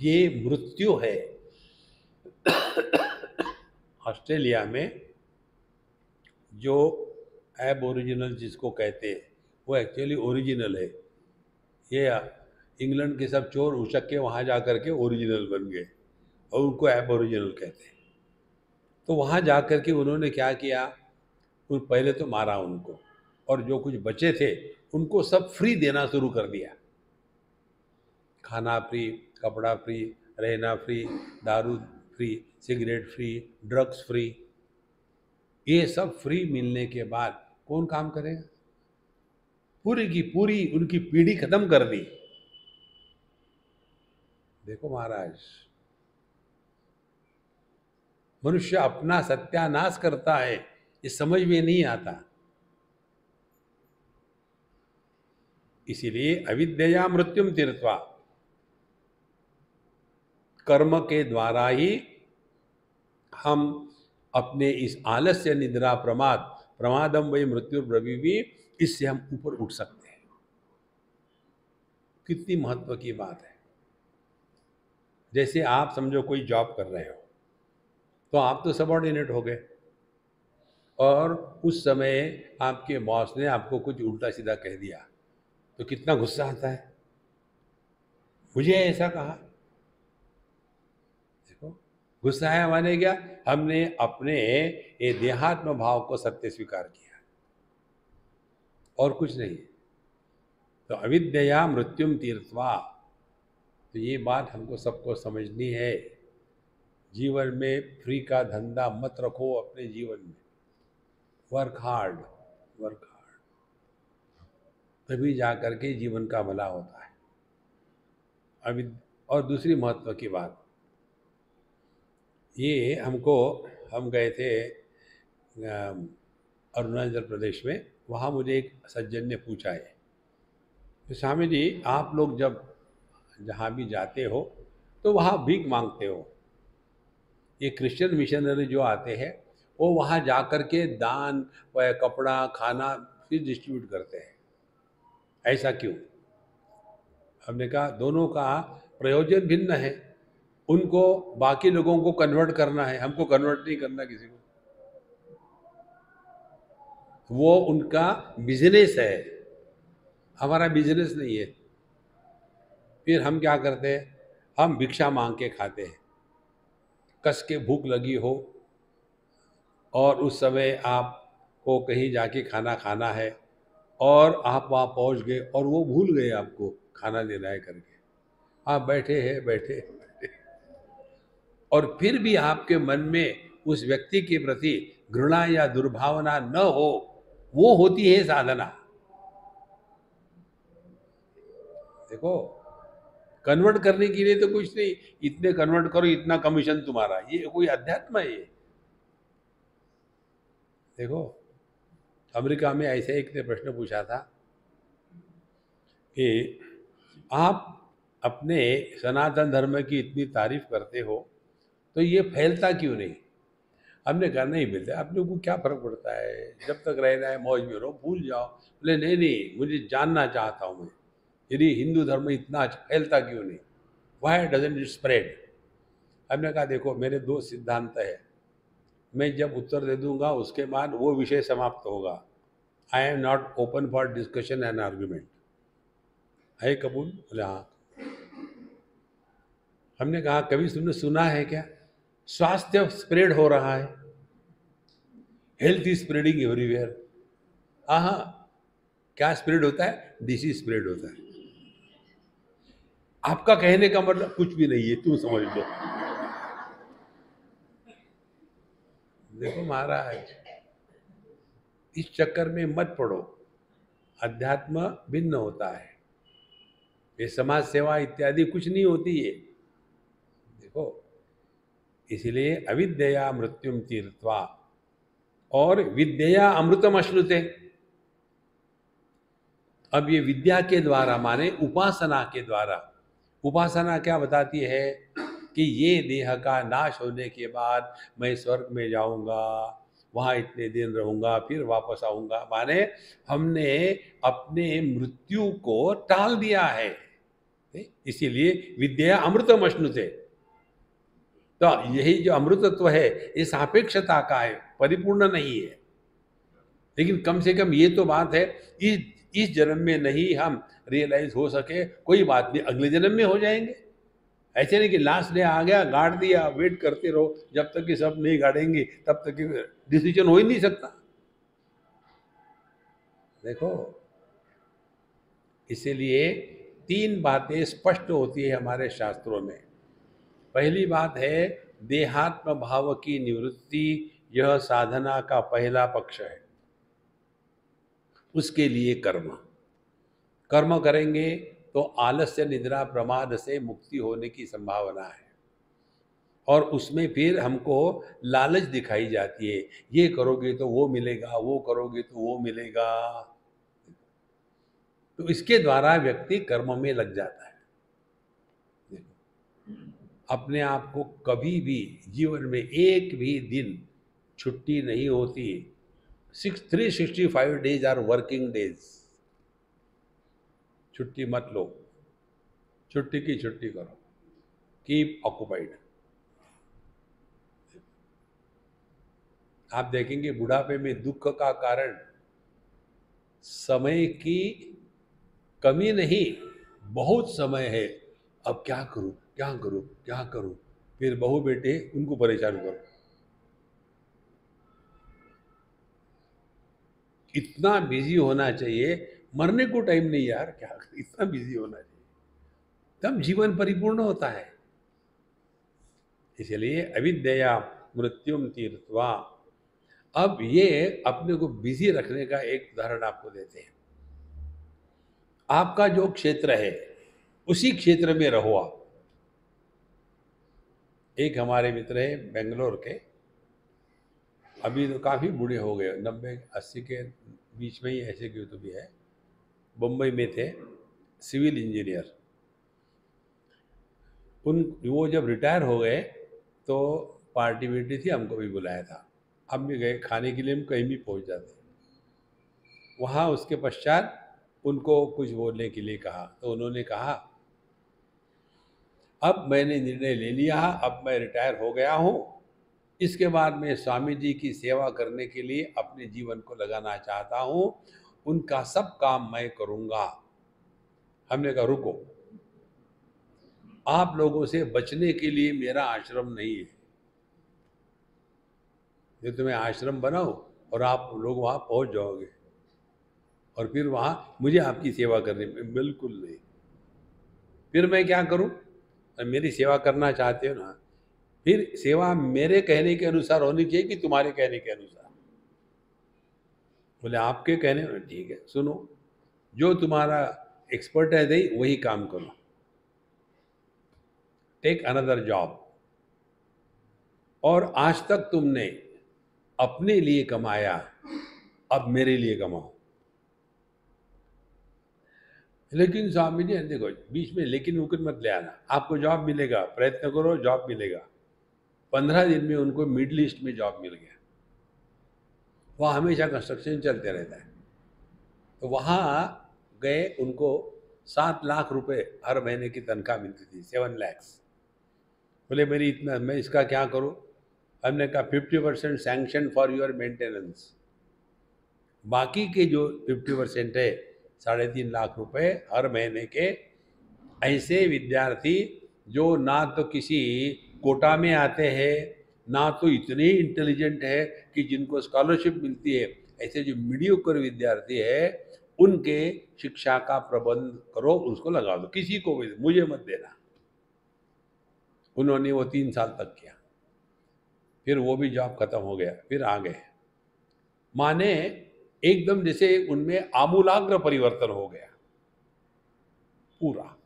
ये मृत्यु है। ऑस्ट्रेलिया में जो एब ओरिजिनल जिसको कहते हैं, वो एक्चुअली ओरिजिनल है। ये इंग्लैंड के सब चोर उचक के वहाँ जा कर के ओरिजिनल बन गए और उनको एब ओरिजिनल कहते हैं। तो वहाँ जा कर के उन्होंने क्या किया, उन पहले तो मारा उनको, और जो कुछ बचे थे उनको सब फ्री देना शुरू कर दिया। खाना फ्री, कपड़ा फ्री, रहना फ्री, दारू free, cigarette free, drugs free. ये सब फ्री मिलने के बाद कौन काम करेगा? पूरी की पूरी उनकी पीढ़ी खत्म कर दी। देखो महाराज, मनुष्य अपना सत्यानाश करता है, ये समझ में नहीं आता। इसीलिए अविद्या मृत्युम तीर्थवा, कर्म के द्वारा ही हम अपने इस आलस्य निद्रा प्रमाद, प्रमादम वही मृत्यु ब्रवीवी, इससे हम ऊपर उठ सकते हैं। कितनी महत्व की बात है। जैसे आप समझो कोई जॉब कर रहे हो, तो आप तो सबऑर्डिनेट हो गए, और उस समय आपके बॉस ने आपको कुछ उल्टा सीधा कह दिया, तो कितना गुस्सा आता है। मुझे ऐसा कहा, देखो, गुस्सा है माने क्या, हमने अपने ये देहात्म भाव को सत्य स्वीकार किया, और कुछ नहीं। तो अविद्या मृत्युम तीर्थवा, तो ये बात हमको सबको समझनी है। जीवन में फ्री का धंधा मत रखो अपने जीवन में। वर्क हार्ड, वर्क हार्ड, तभी जा करके जीवन का भला होता है। अभी और दूसरी महत्व की बात, ये हम गए थे अरुणाचल प्रदेश में। वहाँ मुझे एक सज्जन ने पूछा है, तो स्वामी जी आप लोग जब जहाँ भी जाते हो तो वहाँ भीख मांगते हो, ये क्रिश्चियन मिशनरी जो आते हैं वो वहाँ जा कर के दान व कपड़ा खाना फिर डिस्ट्रीब्यूट करते हैं, ऐसा क्यों? हमने कहा दोनों का प्रयोजन भिन्न है। उनको बाकी लोगों को कन्वर्ट करना है, हमको कन्वर्ट नहीं करना किसी को। वो उनका बिजनेस है, हमारा बिजनेस नहीं है। फिर हम क्या करते हैं, हम भिक्षा मांग के खाते हैं। कस के भूख लगी हो और उस समय आपको कहीं जाके खाना खाना है, और आप वहाँ पहुँच गए और वो भूल गए आपको खाना देना है करके, आप बैठे हैं बैठे, और फिर भी आपके मन में उस व्यक्ति के प्रति घृणा या दुर्भावना न हो, वो होती है साधना। देखो, कन्वर्ट करने के लिए तो कुछ नहीं, इतने कन्वर्ट करो इतना कमीशन तुम्हारा, ये कोई अध्यात्म है? ये देखो, अमेरिका में ऐसे एक ने प्रश्न पूछा था कि आप अपने सनातन धर्म की इतनी तारीफ करते हो तो ये फैलता क्यों नहीं? हमने कहा नहीं मिलते, अपने को क्या फर्क पड़ता है, जब तक रहना है मौज में रहो, भूल जाओ। बोले नहीं नहीं, मुझे जानना चाहता हूँ मैं, यदि हिंदू धर्म इतना फैलता क्यों नहीं, वाई डजंट इट स्प्रेड? हमने कहा देखो, मेरे दो सिद्धांत है, मैं जब उत्तर दे दूंगा उसके बाद वो विषय समाप्त होगा। I am not open for discussion and argument. है कबूल? बोले हाँ। हमने कहा कभी तुमने सुना है क्या स्वास्थ्य स्प्रेड हो रहा है? Health is spreading everywhere. हाँ, क्या स्प्रेड होता है? डिसीज स्प्रेड होता है। आपका कहने का मतलब कुछ भी नहीं है, तुम समझ लो। देखो महाराज, इस चक्कर में मत पड़ो। अध्यात्म भिन्न होता है, ये समाज सेवा इत्यादि कुछ नहीं होती है। देखो, इसलिए अविद्या मृत्युम तीर्थवा और विद्या अमृतम अश्नुते। अब ये विद्या के द्वारा माने उपासना के द्वारा। उपासना क्या बताती है कि ये देह का नाश होने के बाद मैं स्वर्ग में जाऊंगा, वहाँ इतने दिन रहूंगा, फिर वापस आऊंगा, माने हमने अपने मृत्यु को टाल दिया है। इसीलिए विद्या अमृतम अश्नुते। तो यही जो अमृतत्व है ये सापेक्षता का है, परिपूर्ण नहीं है। लेकिन कम से कम ये तो बात है, इस जन्म में नहीं हम रियलाइज हो सके, कोई बात नहीं, अगले जन्म में हो जाएंगे। ऐसे नहीं कि लास्ट डे आ गया, गाड़ दिया, वेट करते रहो, जब तक कि सब नहीं गाड़ेंगे तब तक डिसीजन हो ही नहीं सकता। देखो, इसीलिए 3 बातें स्पष्ट होती है हमारे शास्त्रों में। पहली बात है देहात्म भाव की निवृत्ति, यह साधना का पहला पक्ष है। उसके लिए कर्म करेंगे तो आलस्य निद्रा प्रमाद से मुक्ति होने की संभावना है। और उसमें फिर हमको लालच दिखाई जाती है, ये करोगे तो वो मिलेगा, वो करोगे तो वो मिलेगा। तो इसके द्वारा व्यक्ति कर्म में लग जाता है। अपने आप को कभी भी जीवन में एक भी दिन छुट्टी नहीं होती। 365 डेज आर वर्किंग डेज। छुट्टी मत लो, छुट्टी की छुट्टी करो, कीप ऑक्युपाइड। आप देखेंगे बुढ़ापे में दुख का कारण समय की कमी नहीं, बहुत समय है, अब क्या करूं क्या करूं क्या करूं, फिर बहू बेटे उनको परेशान करो। इतना बिजी होना चाहिए, मरने को टाइम नहीं यार, क्या इतना बिजी होना चाहिए, तब जीवन परिपूर्ण होता है। इसलिए अविद्या मृत्युम तीर्थवा। अब ये अपने को बिजी रखने का एक उदाहरण आपको देते हैं। आपका जो क्षेत्र है उसी क्षेत्र में रहो आप। एक हमारे मित्र है बेंगलोर के, अभी तो काफ़ी बूढ़े हो गए, 90-80 के बीच में ही ऐसे क्यों तो भी है। बम्बई में थे, सिविल इंजीनियर। वो जब रिटायर हो गए तो पार्टी वार्टी थी, हमको भी बुलाया था, हम भी गए खाने के लिए, हम कहीं भी पहुंच जाते। वहाँ उसके पश्चात उनको कुछ बोलने के लिए कहा तो उन्होंने कहा अब मैंने निर्णय ले लिया, अब मैं रिटायर हो गया हूँ, इसके बाद मैं स्वामी जी की सेवा करने के लिए अपने जीवन को लगाना चाहता हूँ, उनका सब काम मैं करूँगा। हमने कहा रुको, आप लोगों से बचने के लिए मेरा आश्रम नहीं है। ये तुम्हें आश्रम बनाओ और आप लोग वहाँ पहुँच जाओगे और फिर वहाँ मुझे आपकी सेवा करनी, बिल्कुल नहीं। फिर मैं क्या करूँ? मेरी सेवा करना चाहते हो ना, फिर सेवा मेरे कहने के अनुसार होनी चाहिए कि तुम्हारे कहने के अनुसार। बोले आपके कहने, ठीक है, सुनो, जो तुम्हारा एक्सपर्ट है दे वही काम करो, टेक अनदर जॉब। और आज तक तुमने अपने लिए कमाया, अब मेरे लिए कमाओ। लेकिन स्वामी जी देखो, बीच में लेकिन मुकर मत ले आना, आपको जॉब मिलेगा, प्रयत्न करो, जॉब मिलेगा। 15 दिन में उनको मिडल ईस्ट में जॉब मिल गया। वहाँ हमेशा कंस्ट्रक्शन चलते रहता है। तो वहाँ गए, उनको 7 लाख रुपए हर महीने की तनख्वाह मिलती थी, 7 lakhs। बोले मेरी इतना, मैं इसका क्या करूँ? हमने कहा 50% सैंक्शन फॉर योर मेंटेनेंस, बाकी के जो 50% है 3.5 लाख रुपए हर महीने के। ऐसे विद्यार्थी जो ना तो किसी कोटा में आते हैं, ना तो इतने इंटेलिजेंट है कि जिनको स्कॉलरशिप मिलती है, ऐसे जो मीडियोकर विद्यार्थी है उनके शिक्षा का प्रबंध करो, उसको लगा दो, किसी को भी, मुझे मत देना। उन्होंने वो 3 साल तक किया, फिर वो भी जॉब खत्म हो गया, फिर आ गए। माने एकदम जैसे उनमें आमूलाग्र परिवर्तन हो गया पूरा।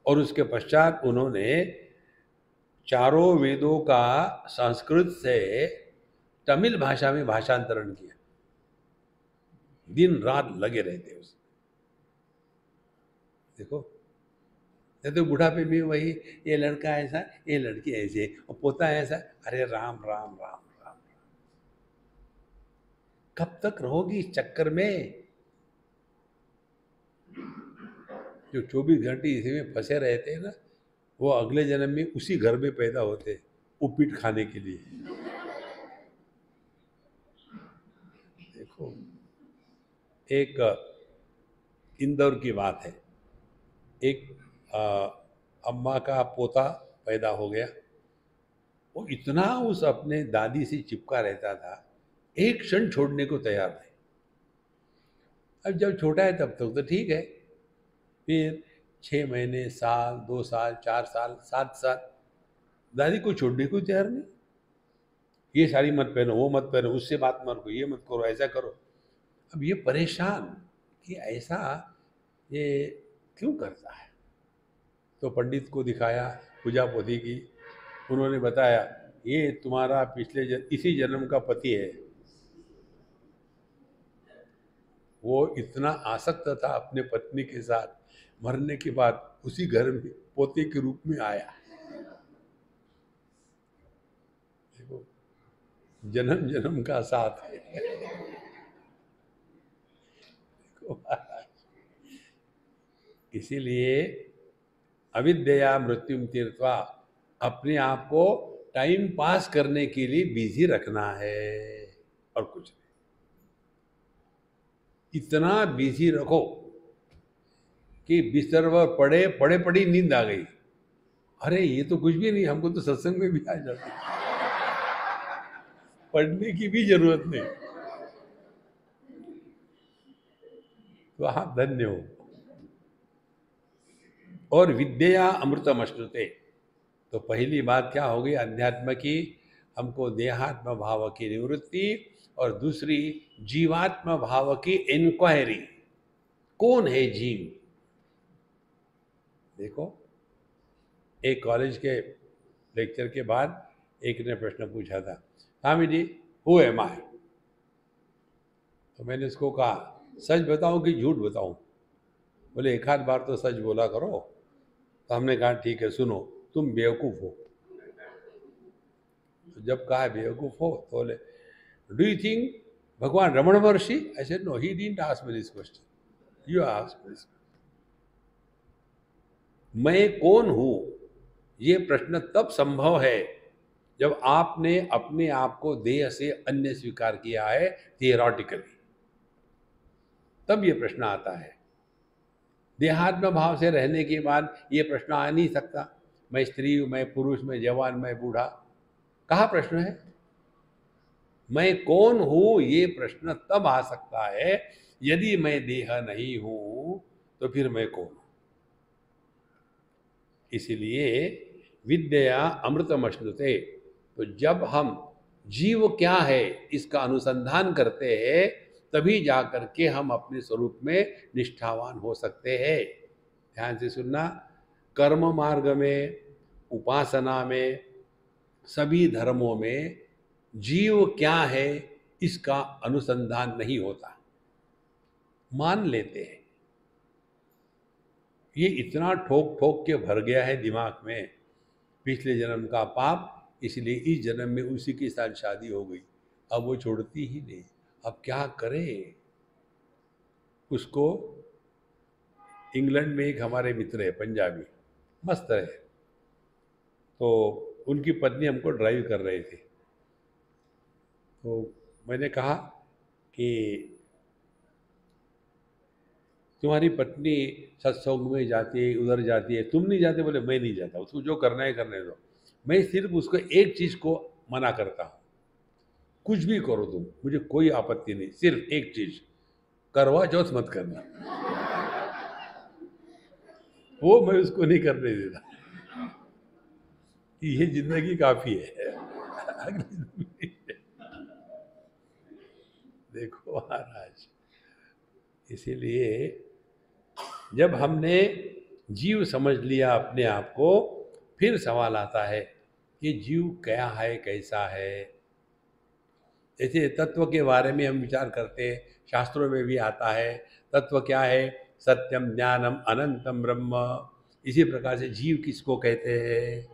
और उसके पश्चात उन्होंने चारों वेदों का संस्कृत से तमिल भाषा में भाषांतरण किया, दिन रात लगे रहते उसमें। देखो, नहीं तो बुढ़ापे में वही, ये लड़का ऐसा, ये लड़की ऐसे, और पोता ऐसा, अरे राम राम राम राम। कब तक रहोगी इस चक्कर में? जो 24 घंटे इसी में फंसे रहते हैं ना, वो अगले जन्म में उसी घर में पैदा होते, उपीट खाने के लिए। देखो, एक इंदौर की बात है, एक अम्मा का पोता पैदा हो गया। वो इतना उस अपने दादी से चिपका रहता था, एक क्षण छोड़ने को तैयार नहीं। अब जब छोटा है तब तक तो ठीक है, फिर 6 महीने, साल, 2 साल, 4 साल, 7 साल, दादी को छोड़ने को तैयार नहीं। ये साड़ी मत पहनो, वो मत पहनो, उससे बात मत करो, ये मत करो, ऐसा करो। अब ये परेशान कि ऐसा ये क्यों करता है। तो पंडित को दिखाया, पूजा पोथी की, उन्होंने बताया ये तुम्हारा इसी जन्म का पति है। वो इतना आसक्त था अपने पत्नी के साथ, मरने के बाद उसी घर में पोते के रूप में आया। देखो, जन्म जन्म का साथ है। इसीलिए अविद्या मृत्युम तीर्थवा, अपने आप को टाइम पास करने के लिए बिजी रखना है और कुछ नहीं। इतना बिजी रखो कि बिस्तर पर पड़े पड़े पड़ी नींद आ गई। अरे ये तो कुछ भी नहीं, हमको तो सत्संग में भी आ जाती, पढ़ने की भी जरूरत नहीं। तो आप धन्य हो। और विद्या अमृतम अश्नुते, तो पहली बात क्या होगी अध्यात्म की, हमको देहात्म भाव की निवृत्ति, और दूसरी जीवात्म भाव की इंक्वायरी। कौन है जीव? देखो, एक कॉलेज के लेक्चर के बाद एक ने प्रश्न पूछा था, स्वामी जी हु एम आई? तो मैंने उसको कहा, सच बताऊं कि झूठ बताऊं? बोले एक आध बार तो सच बोला करो। तो हमने कहा ठीक है, सुनो, तुम बेवकूफ़ हो। तो जब कहा बेवकूफ़ हो तो बोले, do you think Bhagwan Raman Maharshi? I said no, he didn't ask me this question, you ask me this. मैं कौन हूं, ये प्रश्न तब संभव है जब आपने अपने आप को देह से अन्य स्वीकार किया है थियोरटिकली, तब ये प्रश्न आता है। देहात्म भाव से रहने के बाद ये प्रश्न आ नहीं सकता, मैं स्त्री हूं, मैं पुरुष, मैं जवान, मैं बूढ़ा। कहाँ प्रश्न है? मैं कौन हूं ये प्रश्न तब आ सकता है यदि मैं देह नहीं हूं, तो फिर मैं कौन हूं? इसीलिए विद्या अमृतमश्नुते, तो जब हम जीव क्या है इसका अनुसंधान करते हैं, तभी जाकर के हम अपने स्वरूप में निष्ठावान हो सकते हैं। ध्यान से सुनना, कर्म मार्ग में, उपासना में, सभी धर्मों में जीव क्या है इसका अनुसंधान नहीं होता, मान लेते हैं। ये इतना ठोक ठोक के भर गया है दिमाग में, पिछले जन्म का पाप, इसलिए इस जन्म में उसी के साथ शादी हो गई, अब वो छोड़ती ही नहीं। अब क्या करे? उसको, इंग्लैंड में एक हमारे मित्र है पंजाबी, मस्त है, तो उनकी पत्नी हमको ड्राइव कर रहे थे। तो मैंने कहा कि तुम्हारी पत्नी सत्संग में जाती है, उधर जाती है, तुम नहीं जाते? बोले मैं नहीं जाता, उसको जो करना है करने दो। मैं सिर्फ उसको एक चीज़ को मना करता हूँ, कुछ भी करो तुम, मुझे कोई आपत्ति नहीं, सिर्फ एक चीज़, करवा चौथ मत करना, वो मैं उसको नहीं करने देता। ये जिंदगी काफी है, अगली जिंदगी देखो महाराज। इसीलिए जब हमने जीव समझ लिया अपने आप को, फिर सवाल आता है कि जीव क्या है, कैसा है। जैसे तत्व के बारे में हम विचार करते हैं, शास्त्रों में भी आता है तत्व क्या है, सत्यम ज्ञानम अनंतम ब्रह्म। इसी प्रकार से जीव किसको कहते हैं,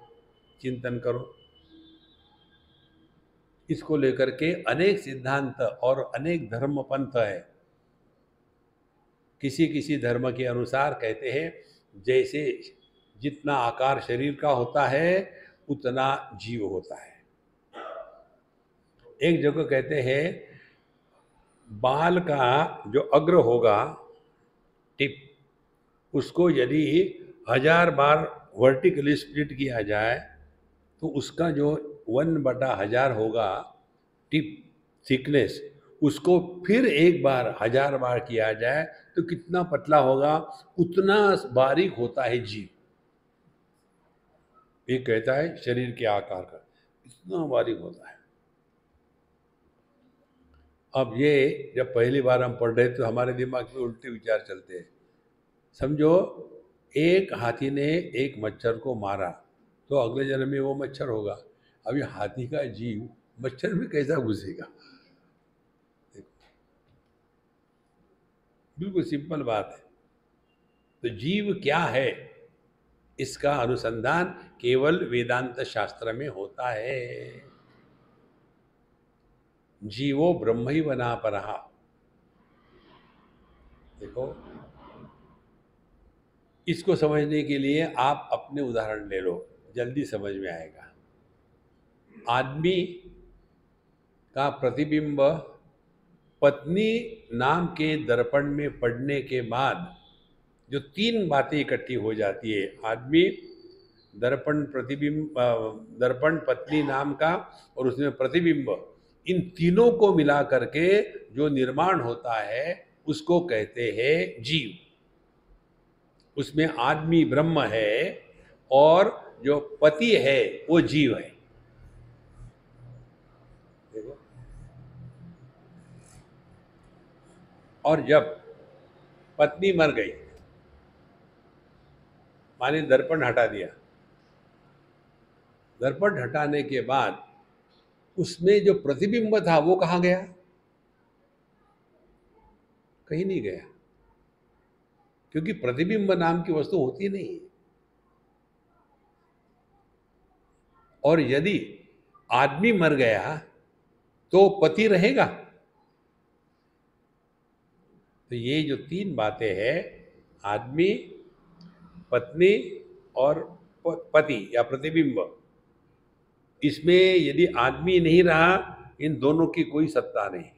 चिंतन करो। इसको लेकर के अनेक सिद्धांत और अनेक धर्म पंथ है। किसी किसी धर्म के अनुसार कहते हैं जैसे जितना आकार शरीर का होता है उतना जीव होता है। एक जगह कहते हैं बाल का जो अग्र होगा, टिप, उसको यदि 1000 बार वर्टिकली स्प्लिट किया जाए तो उसका जो 1/1000 होगा टिप थिकनेस, उसको फिर एक बार 1000 बार किया जाए तो कितना पतला होगा, उतना बारीक होता है जीव। ये कहता है शरीर के आकार का इतना बारीक होता है। अब ये जब पहली बार हम पढ़ रहे तो हमारे दिमाग में उल्टे विचार चलते हैं। समझो एक हाथी ने एक मच्छर को मारा तो अगले जन्म में वो मच्छर होगा। अब ये हाथी का जीव मच्छर में कैसा घुसेगा? बिल्कुल सिंपल बात है। तो जीव क्या है इसका अनुसंधान केवल वेदांत शास्त्र में होता है। जीवो ब्रह्म ही बना परहा। देखो इसको समझने के लिए आप अपने उदाहरण ले लो, जल्दी समझ में आएगा। आदमी का प्रतिबिंब पत्नी नाम के दर्पण में पड़ने के बाद जो 3 बातें इकट्ठी हो जाती है, आदमी, दर्पण, प्रतिबिंब, दर्पण, पत्नी नाम का और उसमें प्रतिबिंब, इन तीनों को मिला करके जो निर्माण होता है उसको कहते हैं जीव। उसमें आदमी ब्रह्म है और जो पति है वो जीव है। देखो, और जब पत्नी मर गई, माने दर्पण हटा दिया, दर्पण हटाने के बाद उसमें जो प्रतिबिंब था वो कहाँ गया? कहीं नहीं गया, क्योंकि प्रतिबिंब नाम की वस्तु होती नहीं है। और यदि आदमी मर गया तो पति रहेगा? तो ये जो 3 बातें हैं, आदमी, पत्नी और पति या प्रतिबिंब, इसमें यदि आदमी नहीं रहा, इन दोनों की कोई सत्ता नहीं।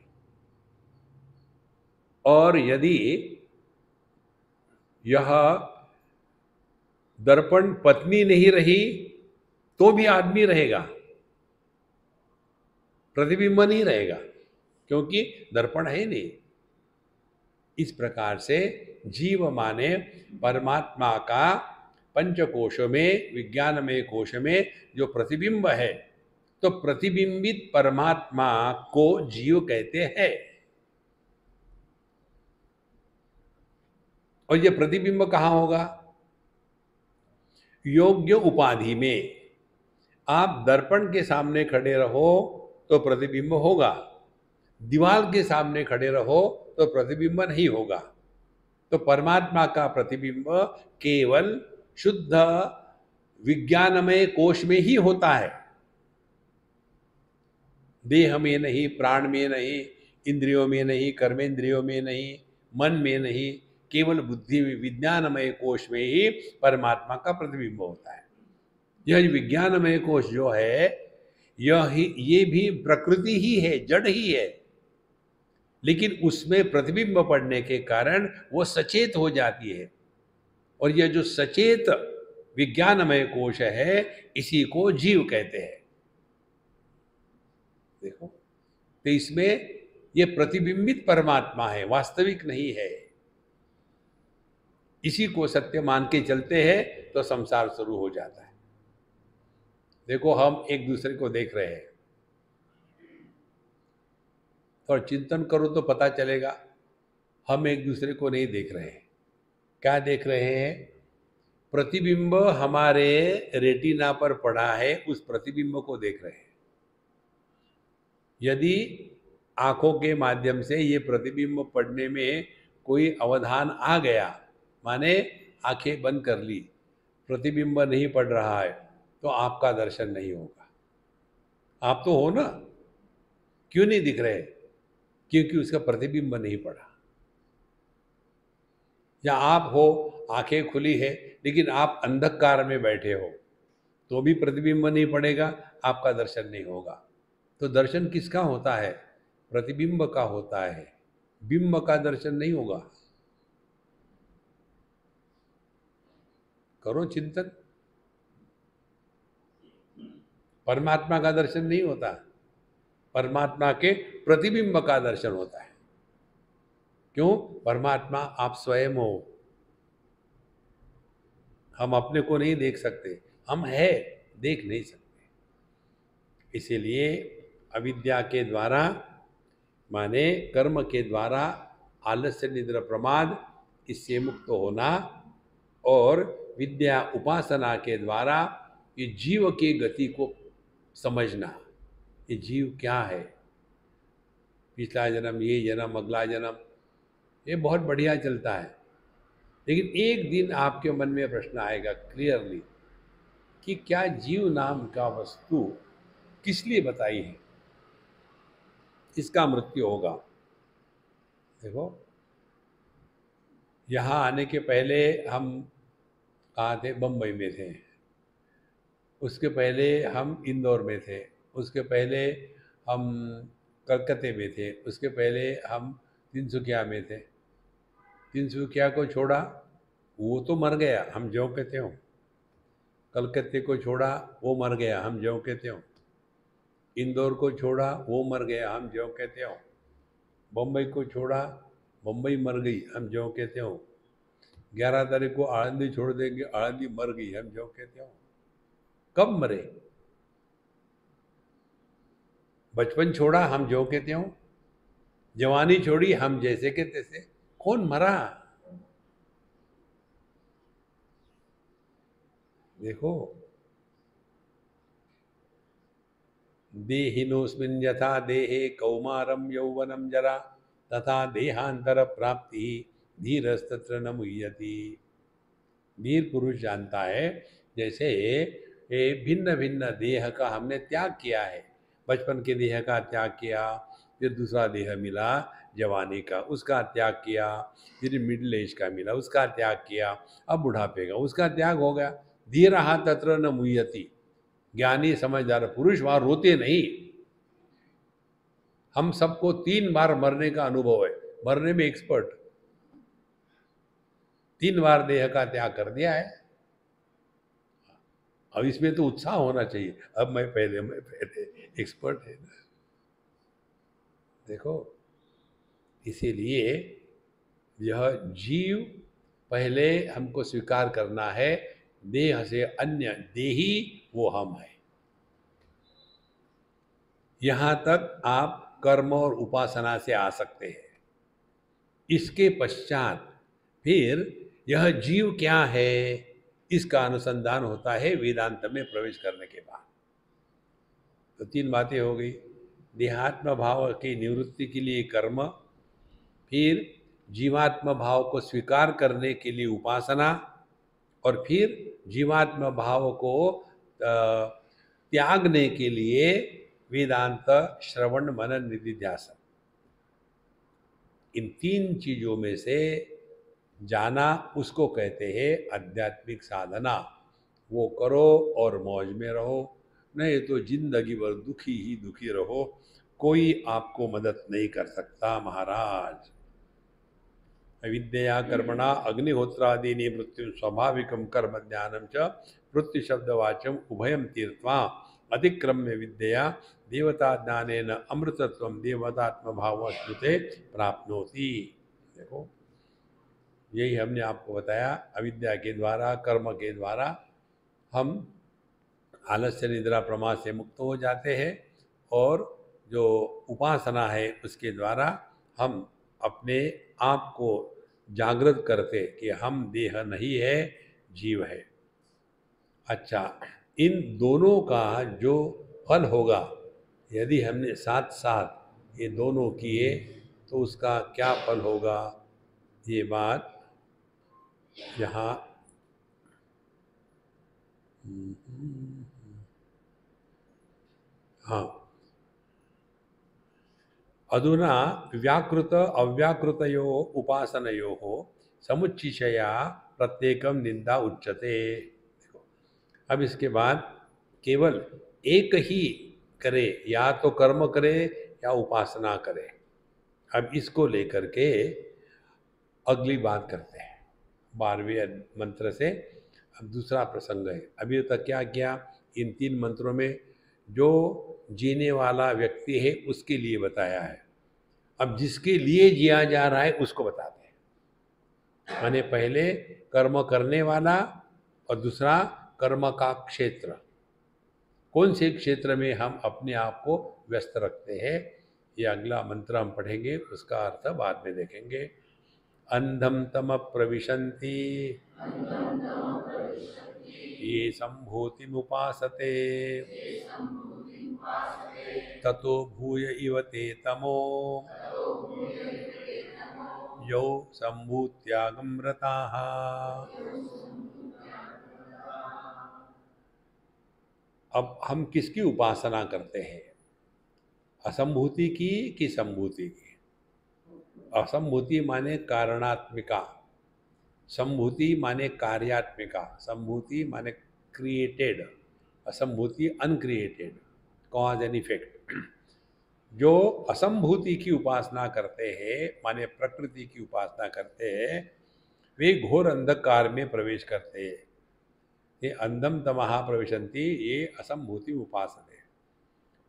और यदि यह दर्पण पत्नी नहीं रही तो भी आदमी रहेगा, प्रतिबिंब नहीं रहेगा, क्योंकि दर्पण है नहीं। इस प्रकार से जीव माने परमात्मा का पंचकोशों में, विज्ञानमय कोश में जो प्रतिबिंब है, तो प्रतिबिंबित परमात्मा को जीव कहते हैं। और ये प्रतिबिंब कहाँ होगा? योग्य उपाधि में। आप दर्पण के सामने खड़े रहो तो प्रतिबिंब होगा, दीवार के सामने खड़े रहो तो प्रतिबिंब नहीं होगा। तो परमात्मा का प्रतिबिंब केवल शुद्ध विज्ञानमय कोश में ही होता है, देह में नहीं, प्राण में नहीं, इंद्रियों में नहीं, कर्मेंद्रियों में नहीं, मन में नहीं, केवल बुद्धि में, विज्ञानमय कोश में ही परमात्मा का प्रतिबिंब होता है। यह विज्ञानमय कोश जो है ये भी प्रकृति ही है, जड़ ही है, लेकिन उसमें प्रतिबिंब पड़ने के कारण वो सचेत हो जाती है। और यह जो सचेत विज्ञानमय कोश है इसी को जीव कहते हैं। देखो, तो इसमें ये प्रतिबिंबित परमात्मा है, वास्तविक नहीं है। इसी को सत्य मान के चलते हैं तो संसार शुरू हो जाता है। देखो, हम एक दूसरे को देख रहे हैं, और चिंतन करो तो पता चलेगा हम एक दूसरे को नहीं देख रहे हैं। क्या देख रहे हैं? प्रतिबिंब हमारे रेटिना पर पड़ा है, उस प्रतिबिंब को देख रहे हैं। यदि आंखों के माध्यम से ये प्रतिबिंब पढ़ने में कोई अवधान आ गया, माने आंखें बंद कर ली, प्रतिबिंब नहीं पढ़ रहा है, तो आपका दर्शन नहीं होगा। आप तो हो ना, क्यों नहीं दिख रहे? क्योंकि उसका प्रतिबिंब नहीं पड़ा। या आप हो, आंखें खुली है, लेकिन आप अंधकार में बैठे हो, तो भी प्रतिबिंब नहीं पड़ेगा, आपका दर्शन नहीं होगा। तो दर्शन किसका होता है? प्रतिबिंब का होता है, बिंब का दर्शन नहीं होगा। करो चिंतन, परमात्मा का दर्शन नहीं होता, परमात्मा के प्रतिबिंब का दर्शन होता है। क्यों? परमात्मा आप स्वयं हो। हम अपने को नहीं देख सकते, हम है, देख नहीं सकते। इसीलिए अविद्या के द्वारा, माने कर्म के द्वारा, आलस्य निद्रा प्रमाद, इससे मुक्त होना, और विद्या उपासना के द्वारा ये जीव की गति को समझना, ये जीव क्या है, पिछला जन्म, ये जन्म, अगला जन्म, ये बहुत बढ़िया चलता है। लेकिन एक दिन आपके मन में प्रश्न आएगा क्लियरली कि क्या जीव नाम का वस्तु किस लिए बताई है? इसका मृत्यु होगा। देखो, यहाँ आने के पहले हम कहाँ थे? बम्बई में थे। उसके पहले हम इंदौर में थे। उसके पहले हम कलकत्ते में थे। उसके पहले हम तिनसुकिया में थे। तिनसुकिया को छोड़ा, वो तो मर गया, हम ज्यों के त्यों। कलकत्ते को छोड़ा, वो मर गया, हम ज्यों के त्यों। इंदौर को छोड़ा, वो मर गया, हम ज्यों के त्यों। बम्बई को छोड़ा, बम्बई मर गई, हम ज्यों के त्यों। 11 तारीख को आळंदी छोड़ देंगे, आळंदी मर गई, हम ज्यों के त्यों। कब मरे? बचपन छोड़ा, हम ज्यों के त्यों। जवानी छोड़ी, हम जैसे के तैसे। कौन मरा? देखो, देहिनोऽस्मिन् यथा देहे कौमारम यौवनम जरा तथा देहांतर प्राप्ति धीरस्तत्र न मुह्यति। वीर पुरुष जानता है, जैसे ये भिन्न भिन्न देह का हमने त्याग किया है। बचपन के देह का त्याग किया, फिर दूसरा देह मिला जवानी का, उसका त्याग किया, फिर मिडिल एज का मिला, उसका त्याग किया, अब बुढ़ापे का, उसका त्याग हो गया। धीरः तत्र न मुह्यति। ज्ञानी समझदार पुरुष वहाँ रोते नहीं। हम सबको 3 बार मरने का अनुभव है, मरने में एक्सपर्ट। 3 बार देह का त्याग कर दिया है। अब इसमें तो उत्साह होना चाहिए, अब मैं पहले एक्सपर्ट है ना। देखो, इसीलिए यह जीव पहले हमको स्वीकार करना है, देह से अन्य देही वो हम है। यहाँ तक आप कर्म और उपासना से आ सकते हैं। इसके पश्चात फिर यह जीव क्या है, इसका अनुसंधान होता है वेदांत में प्रवेश करने के बाद। तो 3 बातें हो गई। देहात्म भाव की निवृत्ति के लिए कर्म, फिर जीवात्म भाव को स्वीकार करने के लिए उपासना, और फिर जीवात्म भाव को त्यागने के लिए वेदांत श्रवण मनन निधिध्यासन। इन 3 चीजों में से जाना, उसको कहते हैं आध्यात्मिक साधना। वो करो और मौज में रहो, नहीं तो जिंदगी भर दुखी ही दुखी रहो, कोई आपको मदद नहीं कर सकता महाराज। विद्या कर्मणा अग्निहोत्रादीनि मृत्यु स्वाभाविकम कर्म ज्ञानम च मृत्यु शब्दवाचम उभयम तीर्थवा अतिक्रम्य विद्या देवता ज्ञानेन अमृतत्वं देवतात्म भाव श्रुते प्राप्नोति। देखो, यही हमने आपको बताया, अविद्या के द्वारा, कर्म के द्वारा हम आलस्य निद्रा प्रमाद से मुक्त हो जाते हैं, और जो उपासना है उसके द्वारा हम अपने आप को जागृत करते कि हम देह नहीं है, जीव है। अच्छा, इन दोनों का जो फल होगा, यदि हमने साथ साथ ये दोनों किए तो उसका क्या फल होगा, ये बात यहाँ हाँ, अधुना व्याकृत अव्याकृतयोः उपासनयोः समुच्चिशया प्रत्येकम निंदा उच्यते। देखो, अब इसके बाद केवल एक ही करे, या तो कर्म करे या उपासना करे। अब इसको लेकर के अगली बात करते हैं 12वें मंत्र से। अब दूसरा प्रसंग है। अभी तक क्या किया, इन 3 मंत्रों में जो जीने वाला व्यक्ति है उसके लिए बताया है। अब जिसके लिए जिया जा रहा है उसको बताते हैं। माने पहले कर्म करने वाला और दूसरा कर्म का क्षेत्र, कौन से क्षेत्र में हम अपने आप को व्यस्त रखते हैं, ये अगला मंत्र हम पढ़ेंगे, उसका अर्थ बाद में देखेंगे। अंधम तम प्रविशन्ति ये संभूतिमुपासते ततो भूय इव ते तमो यौ संभूत्यागं रताः। अब हम किसकी उपासना करते हैं, असंभूति की कि संभूति की? असंभूति माने कारणात्मिका, संभूति माने कार्यात्मिका, संभूति माने क्रिएटेड, असंभूति अनक्रिएटेड, कॉज एंड इफेक्ट। जो असंभूति की उपासना करते हैं, माने प्रकृति की उपासना करते हैं, वे घोर अंधकार में प्रवेश करते हैं। ये अंधम तमः प्रविशन्ति, ये असंभूति उपासना है।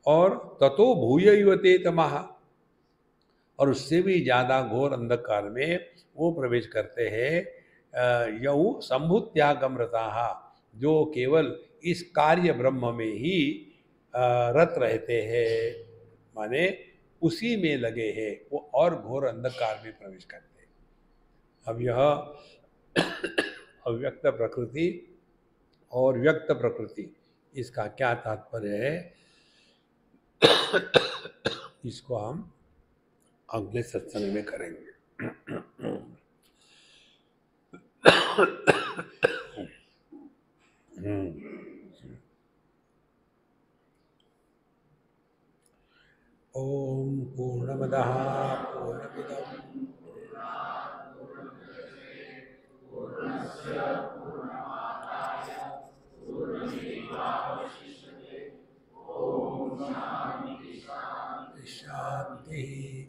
और ततो भूय इव ते तमः, और उससे भी ज़्यादा घोर अंधकार में वो प्रवेश करते हैं यौ संभूत्यागम रताः, जो केवल इस कार्य ब्रह्म में ही रत रहते हैं, माने उसी में लगे हैं, वो और घोर अंधकार में प्रवेश करते हैं। अब यह अव्यक्त प्रकृति और व्यक्त प्रकृति, इसका क्या तात्पर्य है, इसको हम अगले सत्संग में करेंगे। ओम पूर्णमदः पूर्णमिदं शांति।